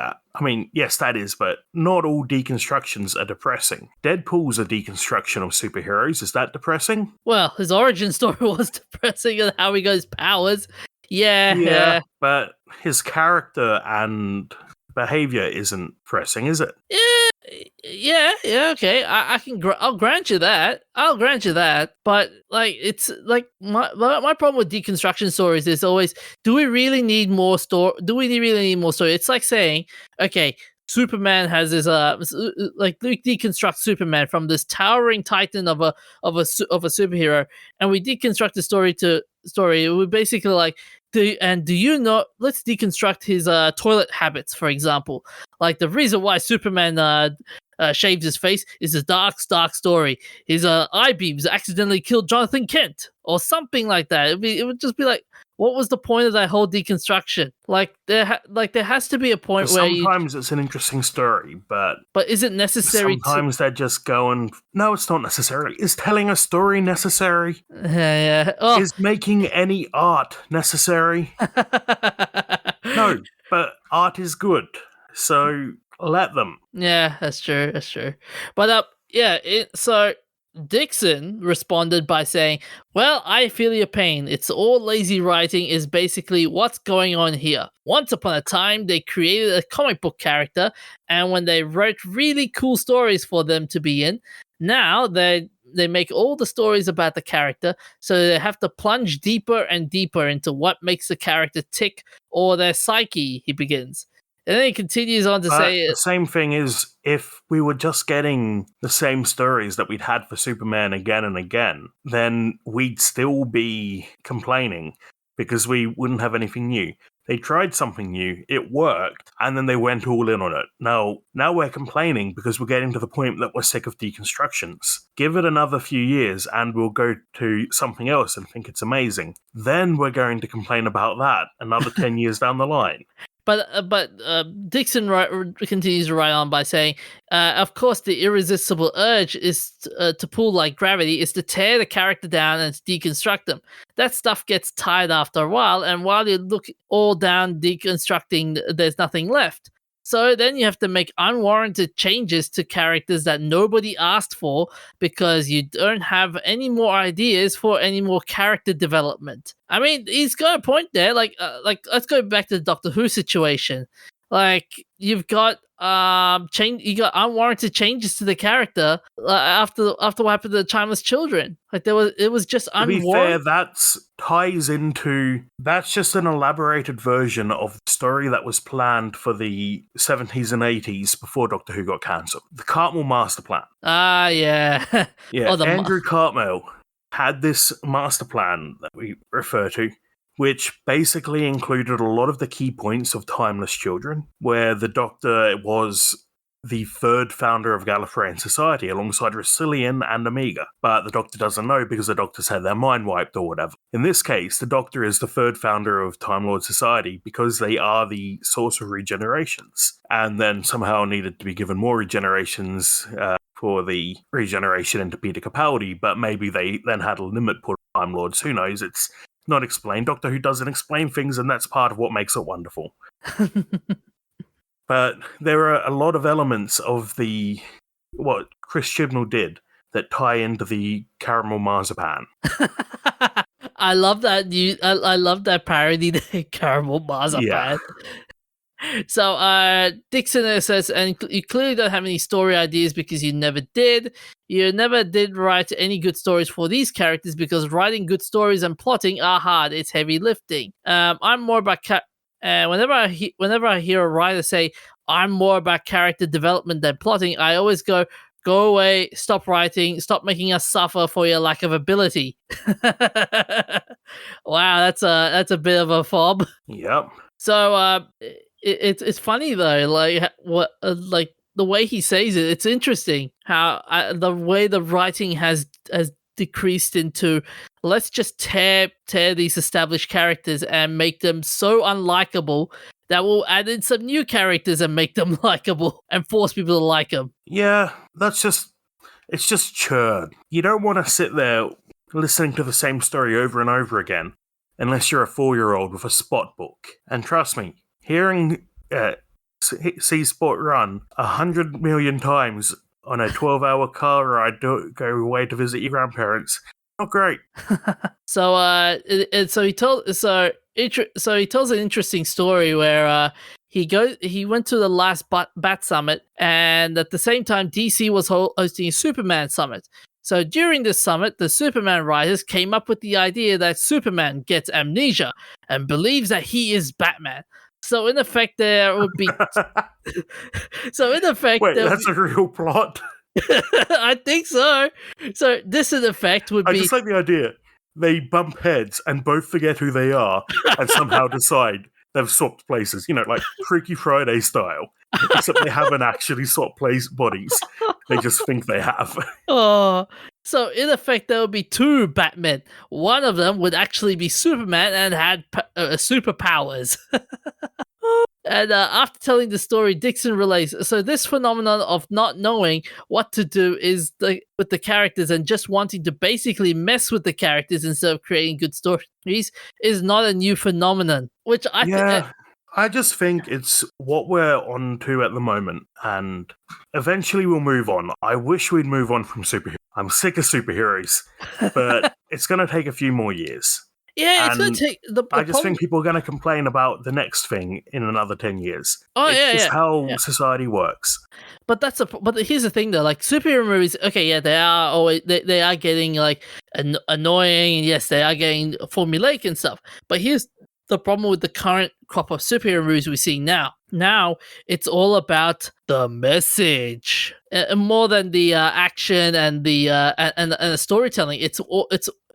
yes, that is, but not all deconstructions are depressing. Deadpool's a deconstruction of superheroes. Is that depressing? Well, his origin story was depressing and how he got his powers. Yeah. But his character and behavior isn't depressing, is it? Yeah, okay. I'll grant you that. But it's like my problem with deconstruction stories is always, do we really need more story? It's like saying, okay, Superman has his like we deconstruct Superman from this towering titan of a superhero, and we deconstruct the story. We basically like, do you know? Let's deconstruct his toilet habits, for example. Like the reason why Superman shaved his face is a dark story. His eye beams accidentally killed Jonathan Kent, or something like that. It would just be like, what was the point of that whole deconstruction? Like there has to be a point where sometimes it's an interesting story, but is it necessary? Sometimes they're just going, no, it's not necessarily. Is telling a story necessary? Yeah. Oh. Is making any art necessary? No, but art is good, so let them. Yeah, that's true. But so Dixon responded by saying, well, I feel your pain. It's all lazy writing is basically what's going on here. Once upon a time, they created a comic book character, and when they wrote really cool stories for them to be in, now they make all the stories about the character, so they have to plunge deeper and deeper into what makes the character tick or their psyche, he begins. And then he continues on to say... The same thing is, if we were just getting the same stories that we'd had for Superman again and again, then we'd still be complaining because we wouldn't have anything new. They tried something new, it worked, and then they went all in on it. Now we're complaining because we're getting to the point that we're sick of deconstructions. Give it another few years and we'll go to something else and think it's amazing. Then we're going to complain about that another 10 years down the line. But Dixon continues to write on by saying, of course, the irresistible urge is to pull like gravity is to tear the character down and to deconstruct them. That stuff gets tired after a while, and while you look all down deconstructing, there's nothing left. So then you have to make unwarranted changes to characters that nobody asked for because you don't have any more ideas for any more character development. He's got a point there. Like let's go back to the Doctor Who situation. Like, you've got you got unwarranted changes to the character after what happened to the Timeless Children. Like it was just To be unwarranted. fair, that's just an elaborated version of the story that was planned for the 70s and 80s before Doctor Who got cancelled. The Cartmel Master Plan. Ah, yeah. Yeah, Andrew Cartmel had this master plan that we refer to, which basically included a lot of the key points of Timeless Children, where the Doctor was the third founder of Gallifreyan Society alongside Russillian and Omega. But the Doctor doesn't know because the Doctor's had their mind wiped or whatever. In this case, the Doctor is the third founder of Time Lord Society because they are the source of regenerations, and then somehow needed to be given more regenerations for the regeneration into Peter Capaldi, but maybe they then had a limit put on Time Lords. Who knows? It's not explained. Doctor Who doesn't explain things, and that's part of what makes it wonderful. But there are a lot of elements of what Chris Chibnall did that tie into the caramel marzipan. I love that I love that parody, the caramel marzipan. Yeah. So Dixon says, and you clearly don't have any story ideas because you never did. You never did write any good stories for these characters because writing good stories and plotting are hard. It's heavy lifting. I'm more about whenever I hear a writer say I'm more about character development than plotting, I always go away, stop writing, stop making us suffer for your lack of ability. Wow, that's a bit of a fob. Yep. So it's funny though, like like the way he says it. It's interesting how the way the writing has decreased into let's just tear these established characters and make them so unlikable that we'll add in some new characters and make them likable and force people to like them. Yeah, it's just churn. You don't want to sit there listening to the same story over and over again unless you're a 4-year-old with a Spot book. And trust me, hearing See Spot run 100 million times on a 12-hour car ride to go away to visit your grandparents, not great. So he tells an interesting story where he went to the last Bat Summit, and at the same time DC was hosting a Superman Summit. So during this summit, the Superman writers came up with the idea that Superman gets amnesia and believes that he is Batman. So in effect, there would be. Wait, that's a real plot. I think so. So this, in effect, would be. I just like the idea. They bump heads and both forget who they are and somehow decide they've swapped places. You know, like Freaky Friday style. Except they haven't actually swapped bodies. They just think they have. Oh, so in effect, there would be two Batmen. One of them would actually be Superman and had superpowers. And after telling the story, Dixon relays, so this phenomenon of not knowing what to do with the characters and just wanting to basically mess with the characters instead of creating good stories is not a new phenomenon. Which I just think it's what we're on to at the moment, and eventually we'll move on. I wish we'd move on from superheroes. I'm sick of superheroes, but it's going to take a few more years. Yeah, it's going to take... I just think people are going to complain about the next thing in another 10 years. Oh, it's just how society works. But here's the thing though, like superhero movies, okay, yeah, they are always they are getting like annoying, and yes, they are getting formulaic and stuff. But here's the problem with the current crop of superhero movies we see now. Now it's all about the message, more than the action and the storytelling.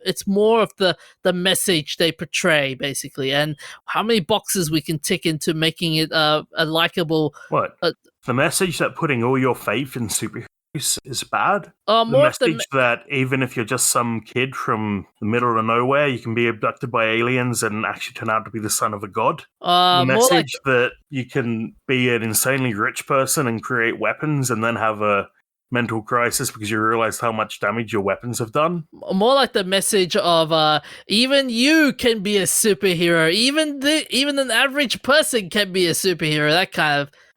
It's more of the message they portray, basically, and how many boxes we can tick into making it a likable. What? The message that putting all your faith in superheroes is bad? The message that even if you're just some kid from the middle of nowhere, you can be abducted by aliens and actually turn out to be the son of a god? The message that you can be an insanely rich person and create weapons and then have a mental crisis because you realize how much damage your weapons have done? More like the message of even you can be a superhero, even an average person can be a superhero.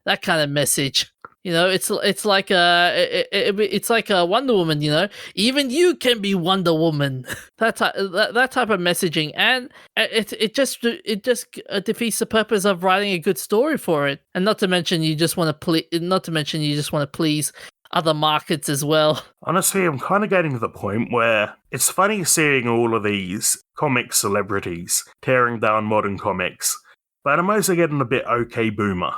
That kind of message. You know, it's like it's like a Wonder Woman. You know, even you can be Wonder Woman. that type of messaging, and it just defeats the purpose of writing a good story for it. And not to mention you just want to please other markets as well. Honestly, I'm kind of getting to the point where it's funny seeing all of these comic celebrities tearing down modern comics, but I'm also getting a bit okay boomer.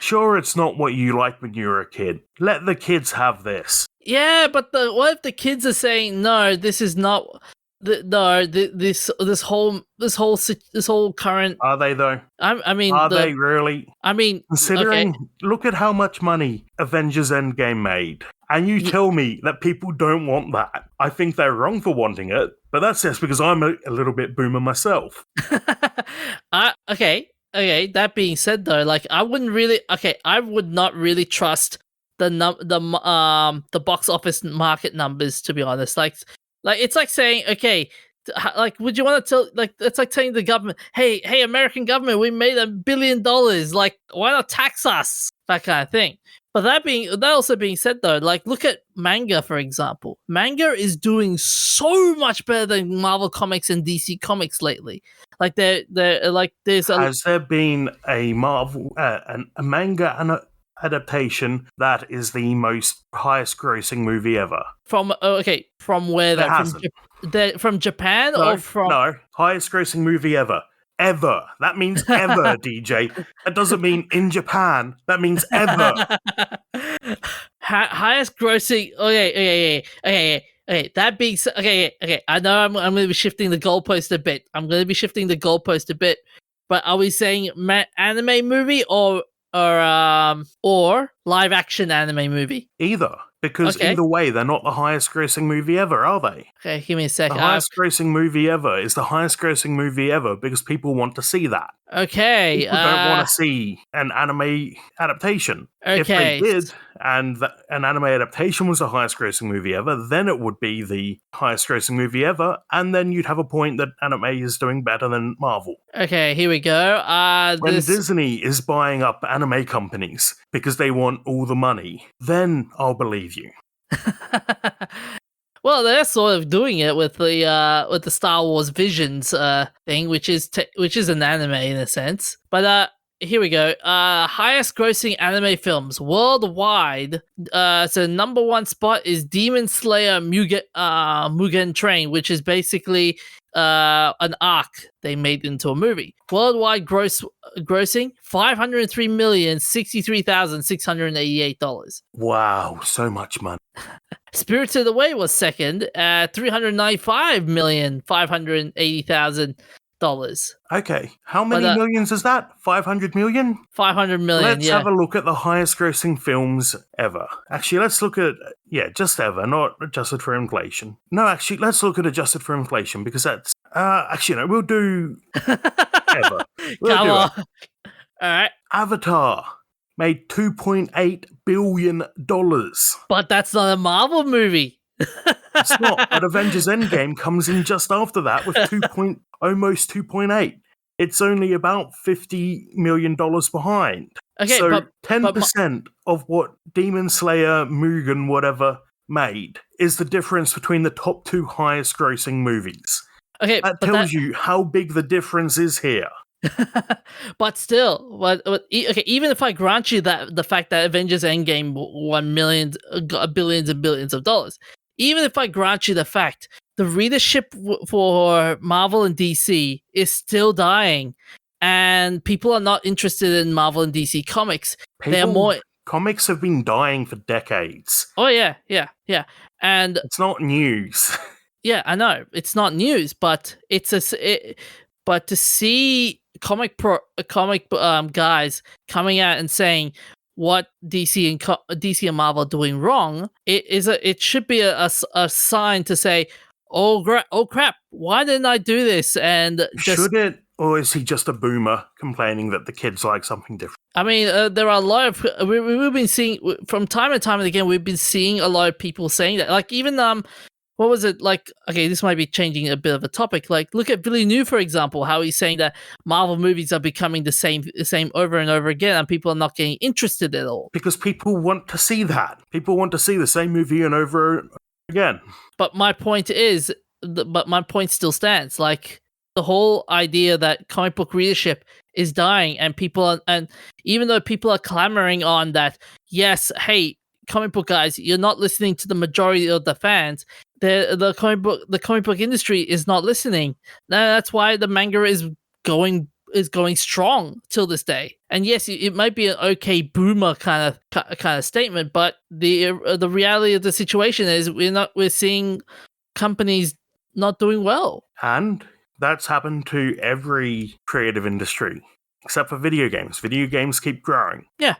Sure, it's not what you liked when you were a kid. Let the kids have this. Yeah, but what if the kids are saying no? This is not. This whole current. Are they though? I mean, are they really? I mean, considering, okay. Look at how much money Avengers Endgame made, and you tell me that people don't want that. I think they're wrong for wanting it, but that's just because I'm a little bit boomer myself. Okay. That being said, though, like I would not really trust the box office market numbers, to be honest. Like it's like saying, okay, like would you want to tell, like it's like telling the government, hey, American government, we made $1 billion, like why not tax us, that kind of thing. But that also being said, though, like look at manga, for example. Manga is doing so much better than Marvel Comics and DC Comics lately. Like they're like Has there been a Marvel a manga adaptation that is the most highest grossing movie ever? From where There that hasn't. from Japan No, or from no, highest grossing movie ever. Ever. That means ever, DJ. That doesn't mean in Japan. That means ever. Highest grossing. Okay. That being said, okay. I know I'm going to be shifting the goalpost a bit. But are we saying anime movie or live action anime movie? Either. Because either way, they're not the highest grossing movie ever, are they? Okay, give me a second. The highest grossing movie ever is the highest grossing movie ever because people want to see that. Okay. People don't want to see an anime adaptation. Okay. If they did, and an anime adaptation was the highest grossing movie ever, then it would be the highest grossing movie ever, and then you'd have a point that anime is doing better than Marvel. Okay, here we go. When Disney is buying up anime companies because they want all the money, then I'll believe you. Well, they're sort of doing it with the Star Wars Visions thing, which is an anime in a sense. But here we go. Highest grossing anime films worldwide. So number one spot is Demon Slayer Mugen Train, which is basically an arc they made into a movie. Worldwide grossing $503,063,688. Wow, so much money. Spirited Away was second at $395,580,000. Okay, how many millions is that? 500 million? 500 million. Let's have a look at the highest grossing films ever. Actually, let's look at just ever, not adjusted for inflation. No, actually, let's look at adjusted for inflation because that's we'll do ever. Come on. All right. Avatar made $2.8 billion. But that's not a Marvel movie. It's not, but Avengers Endgame comes in just after that with almost 2.8. It's only about $50 million behind. Okay, so but 10% of what Demon Slayer, Mugen, whatever, made is the difference between the top two highest grossing movies. Okay, that tells you how big the difference is here. But still, even if I grant you that the fact that Avengers Endgame won billions and billions of dollars, even if I grant you the fact the readership for Marvel and DC is still dying, and people are not interested in Marvel and DC comics, comics have been dying for decades. Oh yeah, and it's not news. Yeah, I know it's not news, but but to see comic guys coming out and saying what DC and Marvel are doing wrong, it should be a sign to say, oh crap, why didn't I do this? And should it, or is he just a boomer complaining that the kids like something different? I mean, there are a lot of we've been seeing from time and time and again. We've been seeing a lot of people saying that, like even what was it like? Okay, this might be changing a bit of a topic. Like, look at Villeneuve, for example, how he's saying that Marvel movies are becoming the same over and over again, and people are not getting interested at all. Because people want to see that. People want to see the same movie and over again. But my point is, but my point still stands. Like, the whole idea that comic book readership is dying, and and even though people are clamoring on that, yes, hey, comic book guys, you're not listening to the majority of the fans. The comic book industry is not listening. That's why the manga is going strong till this day. And yes, it might be an okay boomer kind of statement, but the reality of the situation is we're seeing companies not doing well. And that's happened to every creative industry, except for video games. Video games keep growing. Yeah,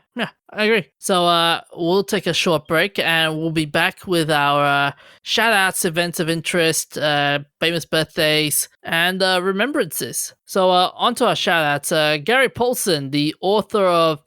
I agree. So we'll take a short break, and we'll be back with our shout-outs, events of interest, famous birthdays, and remembrances. So on to our shout-outs. Gary Paulson, the author of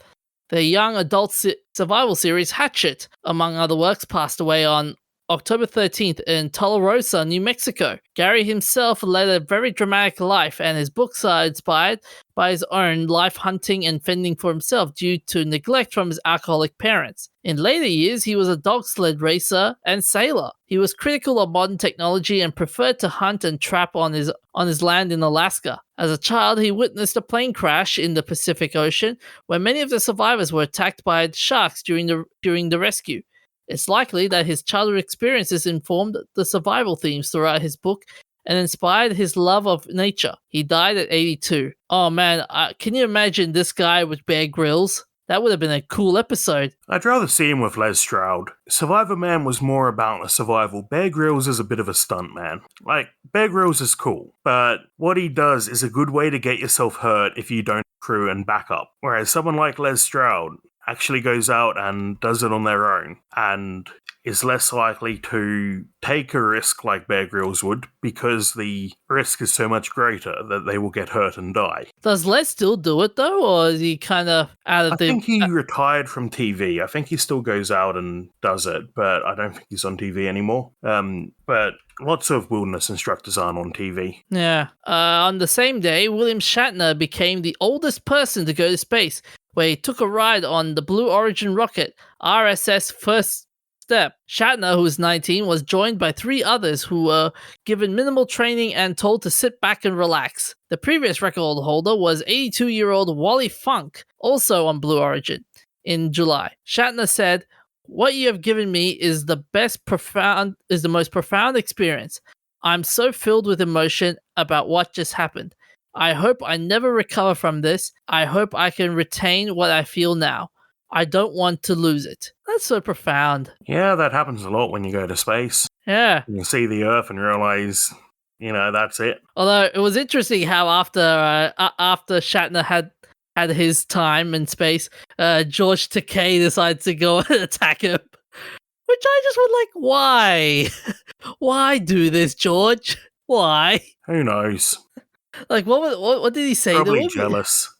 the young adult survival series Hatchet, among other works, passed away on October 13th in Tularosa, New Mexico. Gary himself led a very dramatic life, and his books are inspired by his own life hunting and fending for himself due to neglect from his alcoholic parents. In later years, he was a dog sled racer and sailor. He was critical of modern technology and preferred to hunt and trap on his land in Alaska. As a child, he witnessed a plane crash in the Pacific Ocean, where many of the survivors were attacked by sharks during the rescue. It's likely that his childhood experiences informed the survival themes throughout his book and inspired his love of nature. He died at 82. Oh man, can you imagine this guy with Bear Grylls? That would have been a cool episode. I'd rather see him with Les Stroud. Survivor Man was more about the survival. Bear Grylls is a bit of a stunt man. Like, Bear Grylls is cool, but what he does is a good way to get yourself hurt if you don't crew and back up. Whereas someone like Les Stroud actually goes out and does it on their own and is less likely to take a risk like Bear Grylls would because the risk is so much greater that they will get hurt and die. Does Les still do it though, or is he kind of out of I think he retired from TV. I think he still goes out and does it, but I don't think he's on TV anymore. But lots of wilderness instructors aren't on TV. Yeah. On the same day, William Shatner became the oldest person to go to space, where he took a ride on the Blue Origin rocket, RSS First Step. Shatner, who was 19, was joined by 3 others who were given minimal training and told to sit back and relax. The previous record holder was 82-year-old Wally Funk, also on Blue Origin, in July. Shatner said, "What you have given me is the most profound experience. I'm so filled with emotion about what just happened. I hope I never recover from this. I hope I can retain what I feel now. I don't want to lose it." That's so profound. Yeah, that happens a lot when you go to space. Yeah. You see the Earth and realize, that's it. Although it was interesting how after Shatner had his time in space, George Takei decided to go and attack him. Which I just was like, why? Why do this, George? Why? Who knows? Like, what did he say? Probably jealous.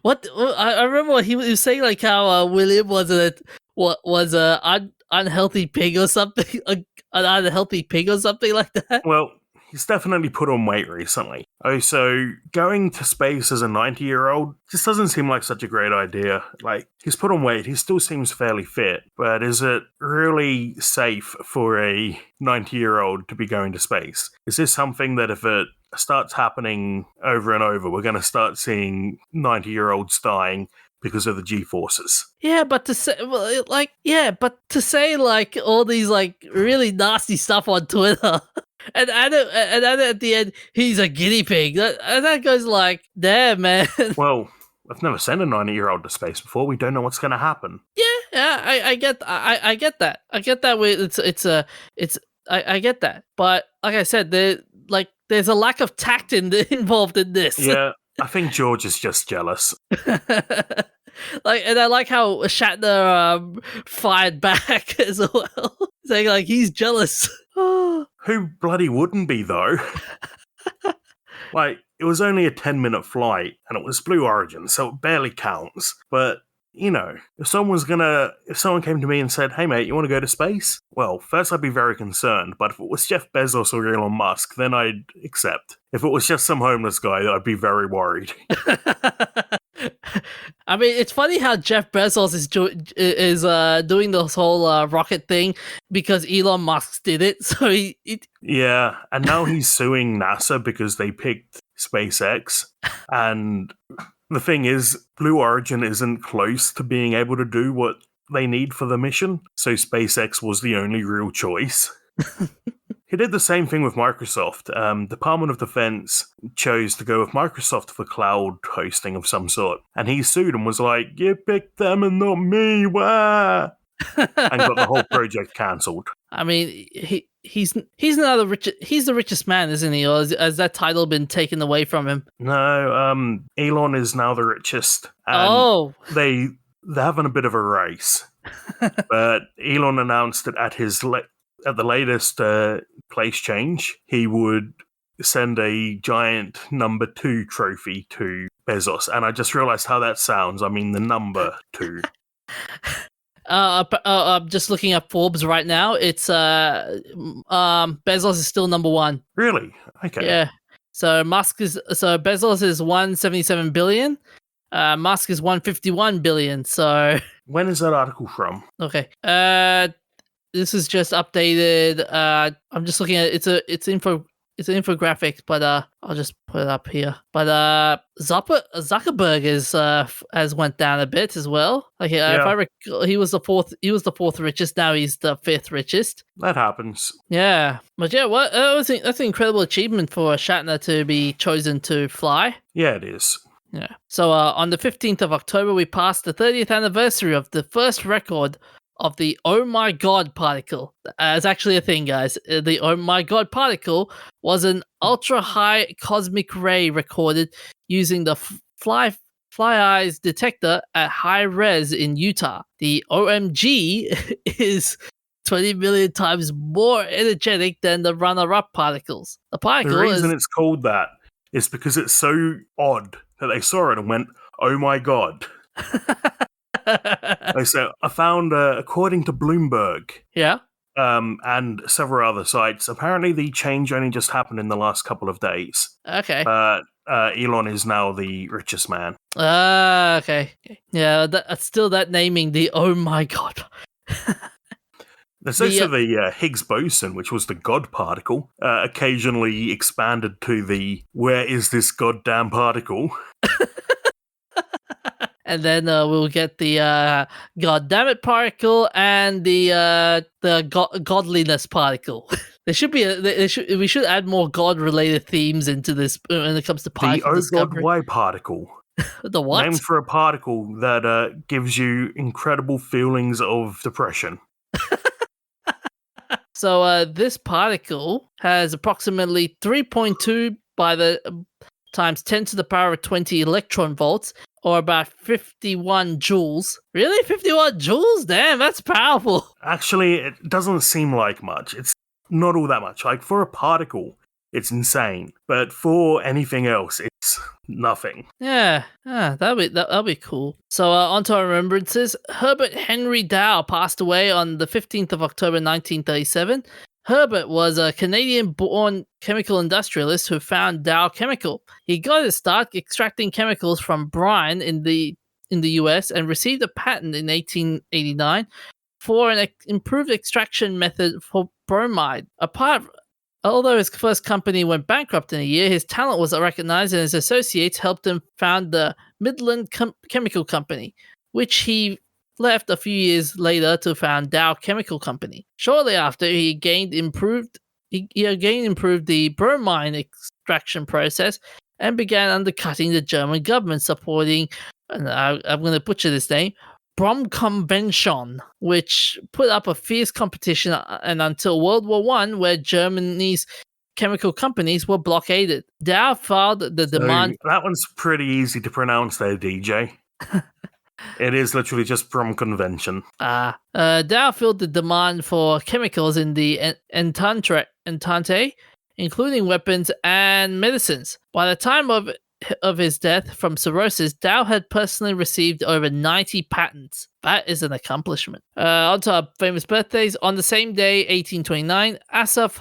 What I remember he was saying, like how William was a unhealthy pig or something, an unhealthy pig or something like that. Well, he's definitely put on weight recently. Oh, so going to space as a 90-year-old just doesn't seem like such a great idea. Like, he's put on weight, he still seems fairly fit, but is it really safe for a 90-year-old to be going to space? Is this something that if it starts happening over and over, we're going to start seeing 90-year-olds dying because of the G-forces? Yeah, but to say like all these like really nasty stuff on Twitter, and add it at the end, he's a guinea pig. That goes like, damn, man. Well, I've never sent a 90-year-old to space before. We don't know what's going to happen. Yeah, I get that. I get that. I get that. But like I said, there's a lack of tact involved in this. Yeah, I think George is just jealous. And I like how Shatner fired back as well, saying like he's jealous. Who bloody wouldn't be, though? Like, it was only a 10-minute flight, and it was Blue Origin, so it barely counts. But if someone came to me and said, "Hey mate, you want to go to space?" Well, first I'd be very concerned, but if it was Jeff Bezos or Elon Musk, then I'd accept. If it was just some homeless guy, I'd be very worried. I mean, it's funny how Jeff Bezos is doing this whole rocket thing because Elon Musk did it. So yeah, and now he's suing NASA because they picked SpaceX. And the thing is, Blue Origin isn't close to being able to do what they need for the mission, so SpaceX was the only real choice. He did the same thing with Microsoft. Department of Defense chose to go with Microsoft for cloud hosting of some sort, and he sued and was like, "You picked them and not me, wah!" and got the whole project cancelled. I mean, he's now he's the richest man, isn't he? Or has that title been taken away from him? No, Elon is now the richest. And they're having a bit of a race. But Elon announced that at the latest place change, he would send a giant number 2 trophy to Bezos. And I just realized how that sounds. I mean, the number 2. I'm just looking at Forbes right now. It's Bezos is still number 1. Really? Okay. Yeah. So Bezos is 177 billion. Musk is 151 billion. So when is that article from? Okay. This is just updated. I'm just looking at it's an infographic, but I'll just put it up here. But Zuckerberg has went down a bit as well. Like if I recall, he was the fourth richest. Now he's the 5th richest. That happens. Yeah, but yeah, that's an incredible achievement for Shatner to be chosen to fly. Yeah, it is. Yeah. So on the 15th of October, we passed the 30th anniversary of the first record of the Oh My God particle. It's actually a thing, guys. The Oh My God particle was an ultra-high cosmic ray recorded using the Fly Eyes detector at high res in Utah. The OMG is 20 million times more energetic than the runner-up particles. The reason it's called that is because it's so odd that they saw it and went, "Oh my God." So I found, according to Bloomberg, and several other sites, apparently the change only just happened in the last couple of days. Okay. Elon is now the richest man. Okay. Yeah, still that naming the Oh My God. There's also the Higgs boson, which was the God particle, occasionally expanded to the "Where is this goddamn particle?" And then we'll get the goddammit particle and the godliness particle. There should be we should add more God-related themes into this when it comes to particle discovery. The Oh God, why particle? The what? Named for a particle that gives you incredible feelings of depression. So this particle has approximately 3.2 by the times 10 to the power of 20 electron volts, or about 51 joules. Really? 51 joules? Damn, that's powerful. Actually, it doesn't seem like much. It's not all that much. Like, for a particle, it's insane. But for anything else, it's nothing. Yeah, that'll be cool. So on to our remembrances. Herbert Henry Dow passed away on the 15th of October 1937. Herbert was a Canadian-born chemical industrialist who found Dow Chemical. He got his start extracting chemicals from brine in the US and received a patent in 1889 for an improved extraction method for bromide. Although his first company went bankrupt in a year, his talent was recognized and his associates helped him found the Midland Chemical Company, which he left a few years later to found Dow Chemical Company. Shortly after, he again improved the bromine extraction process and began undercutting the German government supporting, and I'm going to butcher this name, Bromkonvention, which put up a fierce competition and until World War I, where Germany's chemical companies were blockaded. Dow filed the demand. That one's pretty easy to pronounce there, DJ. It is literally just Bromkonvention. Dow filled the demand for chemicals in the Entente, including weapons and medicines. By the time of of his death from cirrhosis, Dow had personally received over 90 patents. That is an accomplishment. On to our famous birthdays. On the same day, 1829, Asaph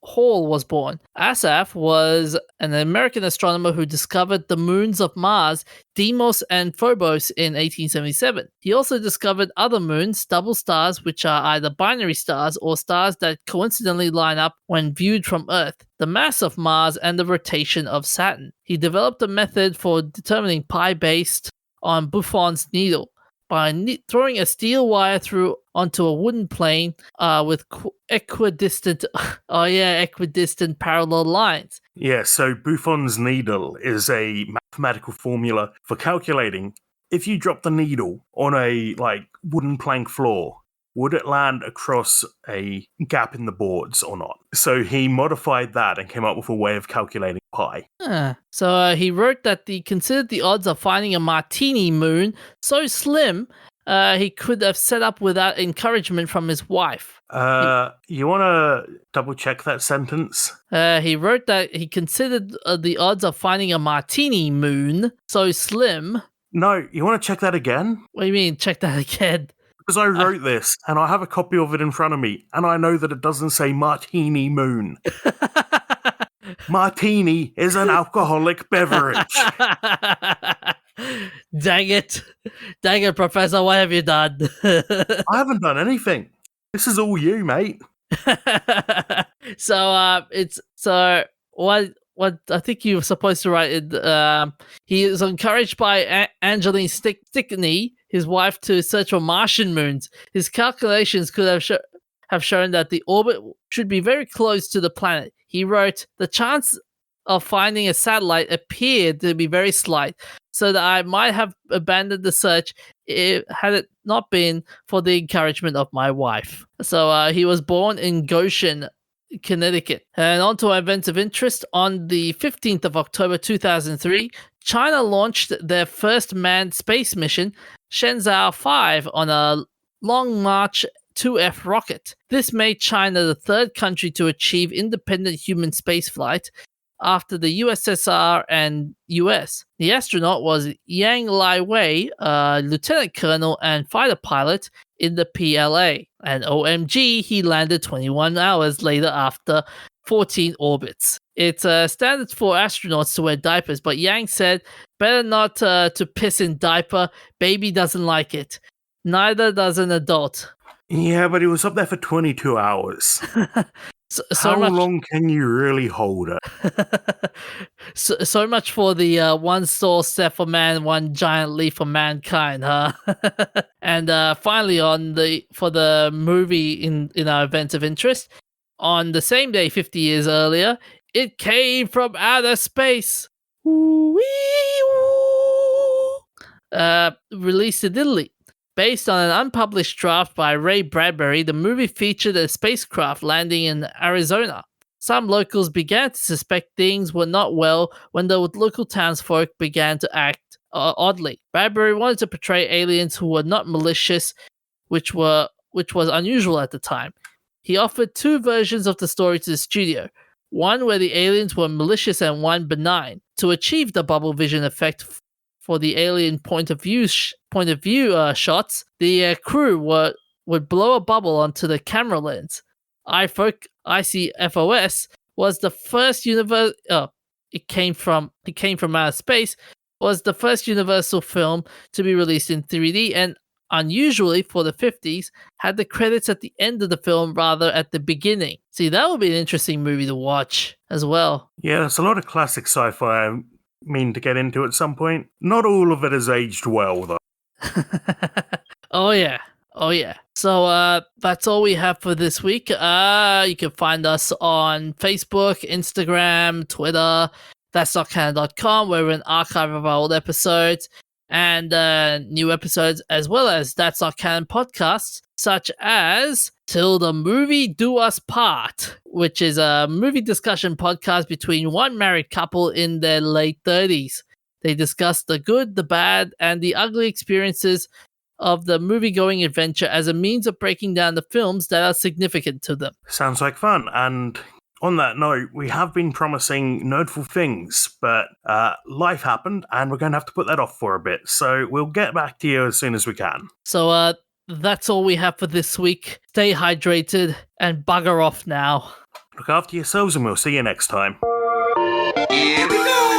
Hall was born. Asaph was an American astronomer who discovered the moons of Mars, Deimos and Phobos in 1877. He also discovered other moons, double stars, which are either binary stars or stars that coincidentally line up when viewed from Earth, the mass of Mars, and the rotation of Saturn. He developed a method for determining pi based on Buffon's needle by throwing a steel wire through onto a wooden plane with equidistant parallel lines. Yeah, so Buffon's needle is a mathematical formula for calculating if you drop the needle on a wooden plank floor, would it land across a gap in the boards or not? So he modified that and came up with a way of calculating pi. So he wrote that he considered the odds of finding a Martini moon so slim he could have set up without encouragement from his wife. You want to double check that sentence? He wrote that he considered the odds of finding a Martini moon so slim. No, you want to check that again? What do you mean, check that again? Because I wrote this, and I have a copy of it in front of me, and I know that it doesn't say Martini moon. Martini is an alcoholic beverage. Dang it, Professor, what have you done? I haven't done anything. This is all you, mate. So what I think you were supposed to write it. He is encouraged by Angeline Stickney, his wife, to search for Martian moons. His calculations could have shown that the orbit should be very close to the planet. He wrote, the chance of finding a satellite appeared to be very slight, so that I might have abandoned the search had it not been for the encouragement of my wife. So he was born in Goshen, Connecticut. And on to our events of interest. On the 15th of October 2003, China launched their first manned space mission, Shenzhou 5, on a Long March 2F rocket. This made China the third country to achieve independent human spaceflight after the USSR and US. The astronaut was Yang Lai-wei, a lieutenant colonel and fighter pilot in the PLA. And OMG, he landed 21 hours later after 14 orbits. It's standard for astronauts to wear diapers, but Yang said, better not to piss in diaper, baby doesn't like it. Neither does an adult. Yeah, but he was up there for 22 hours. How long can you really hold it? so much for the one small step for man, one giant leap for mankind, huh? And finally, for the movie in our events of interest, on the same day 50 years earlier, it came from outer space. Released in Italy. Based on an unpublished draft by Ray Bradbury, the movie featured a spacecraft landing in Arizona. Some locals began to suspect things were not well when the local townsfolk began to act oddly. Bradbury wanted to portray aliens who were not malicious, which was unusual at the time. He offered two versions of the story to the studio, one where the aliens were malicious and one benign. To achieve the bubble vision effect for the alien point of view shots, the crew would blow a bubble onto the camera lens. ICFOS was the first it came from outer space, was the first Universal film to be released in 3D, and unusually for the 50s, had the credits at the end of the film rather at the beginning. See, that would be an interesting movie to watch as well. Yeah, there's a lot of classic sci-fi I mean to get into at some point. Not all of it has aged well, though. Oh yeah. So that's all we have for this week. You can find us on Facebook, Instagram, Twitter, that'snotcanon.com, where we're an archive of our old episodes and new episodes, as well as That's Not Canon podcasts, such as Till the Movie Do Us Part, which is a movie discussion podcast between one married couple in their late 30s. They discuss the good, the bad, and the ugly experiences of the movie-going adventure as a means of breaking down the films that are significant to them. Sounds like fun, and On that note, we have been promising nerdful things, but life happened, and we're going to have to put that off for a bit. So we'll get back to you as soon as we can. So that's all we have for this week. Stay hydrated and bugger off now. Look after yourselves, and we'll see you next time. Here we go!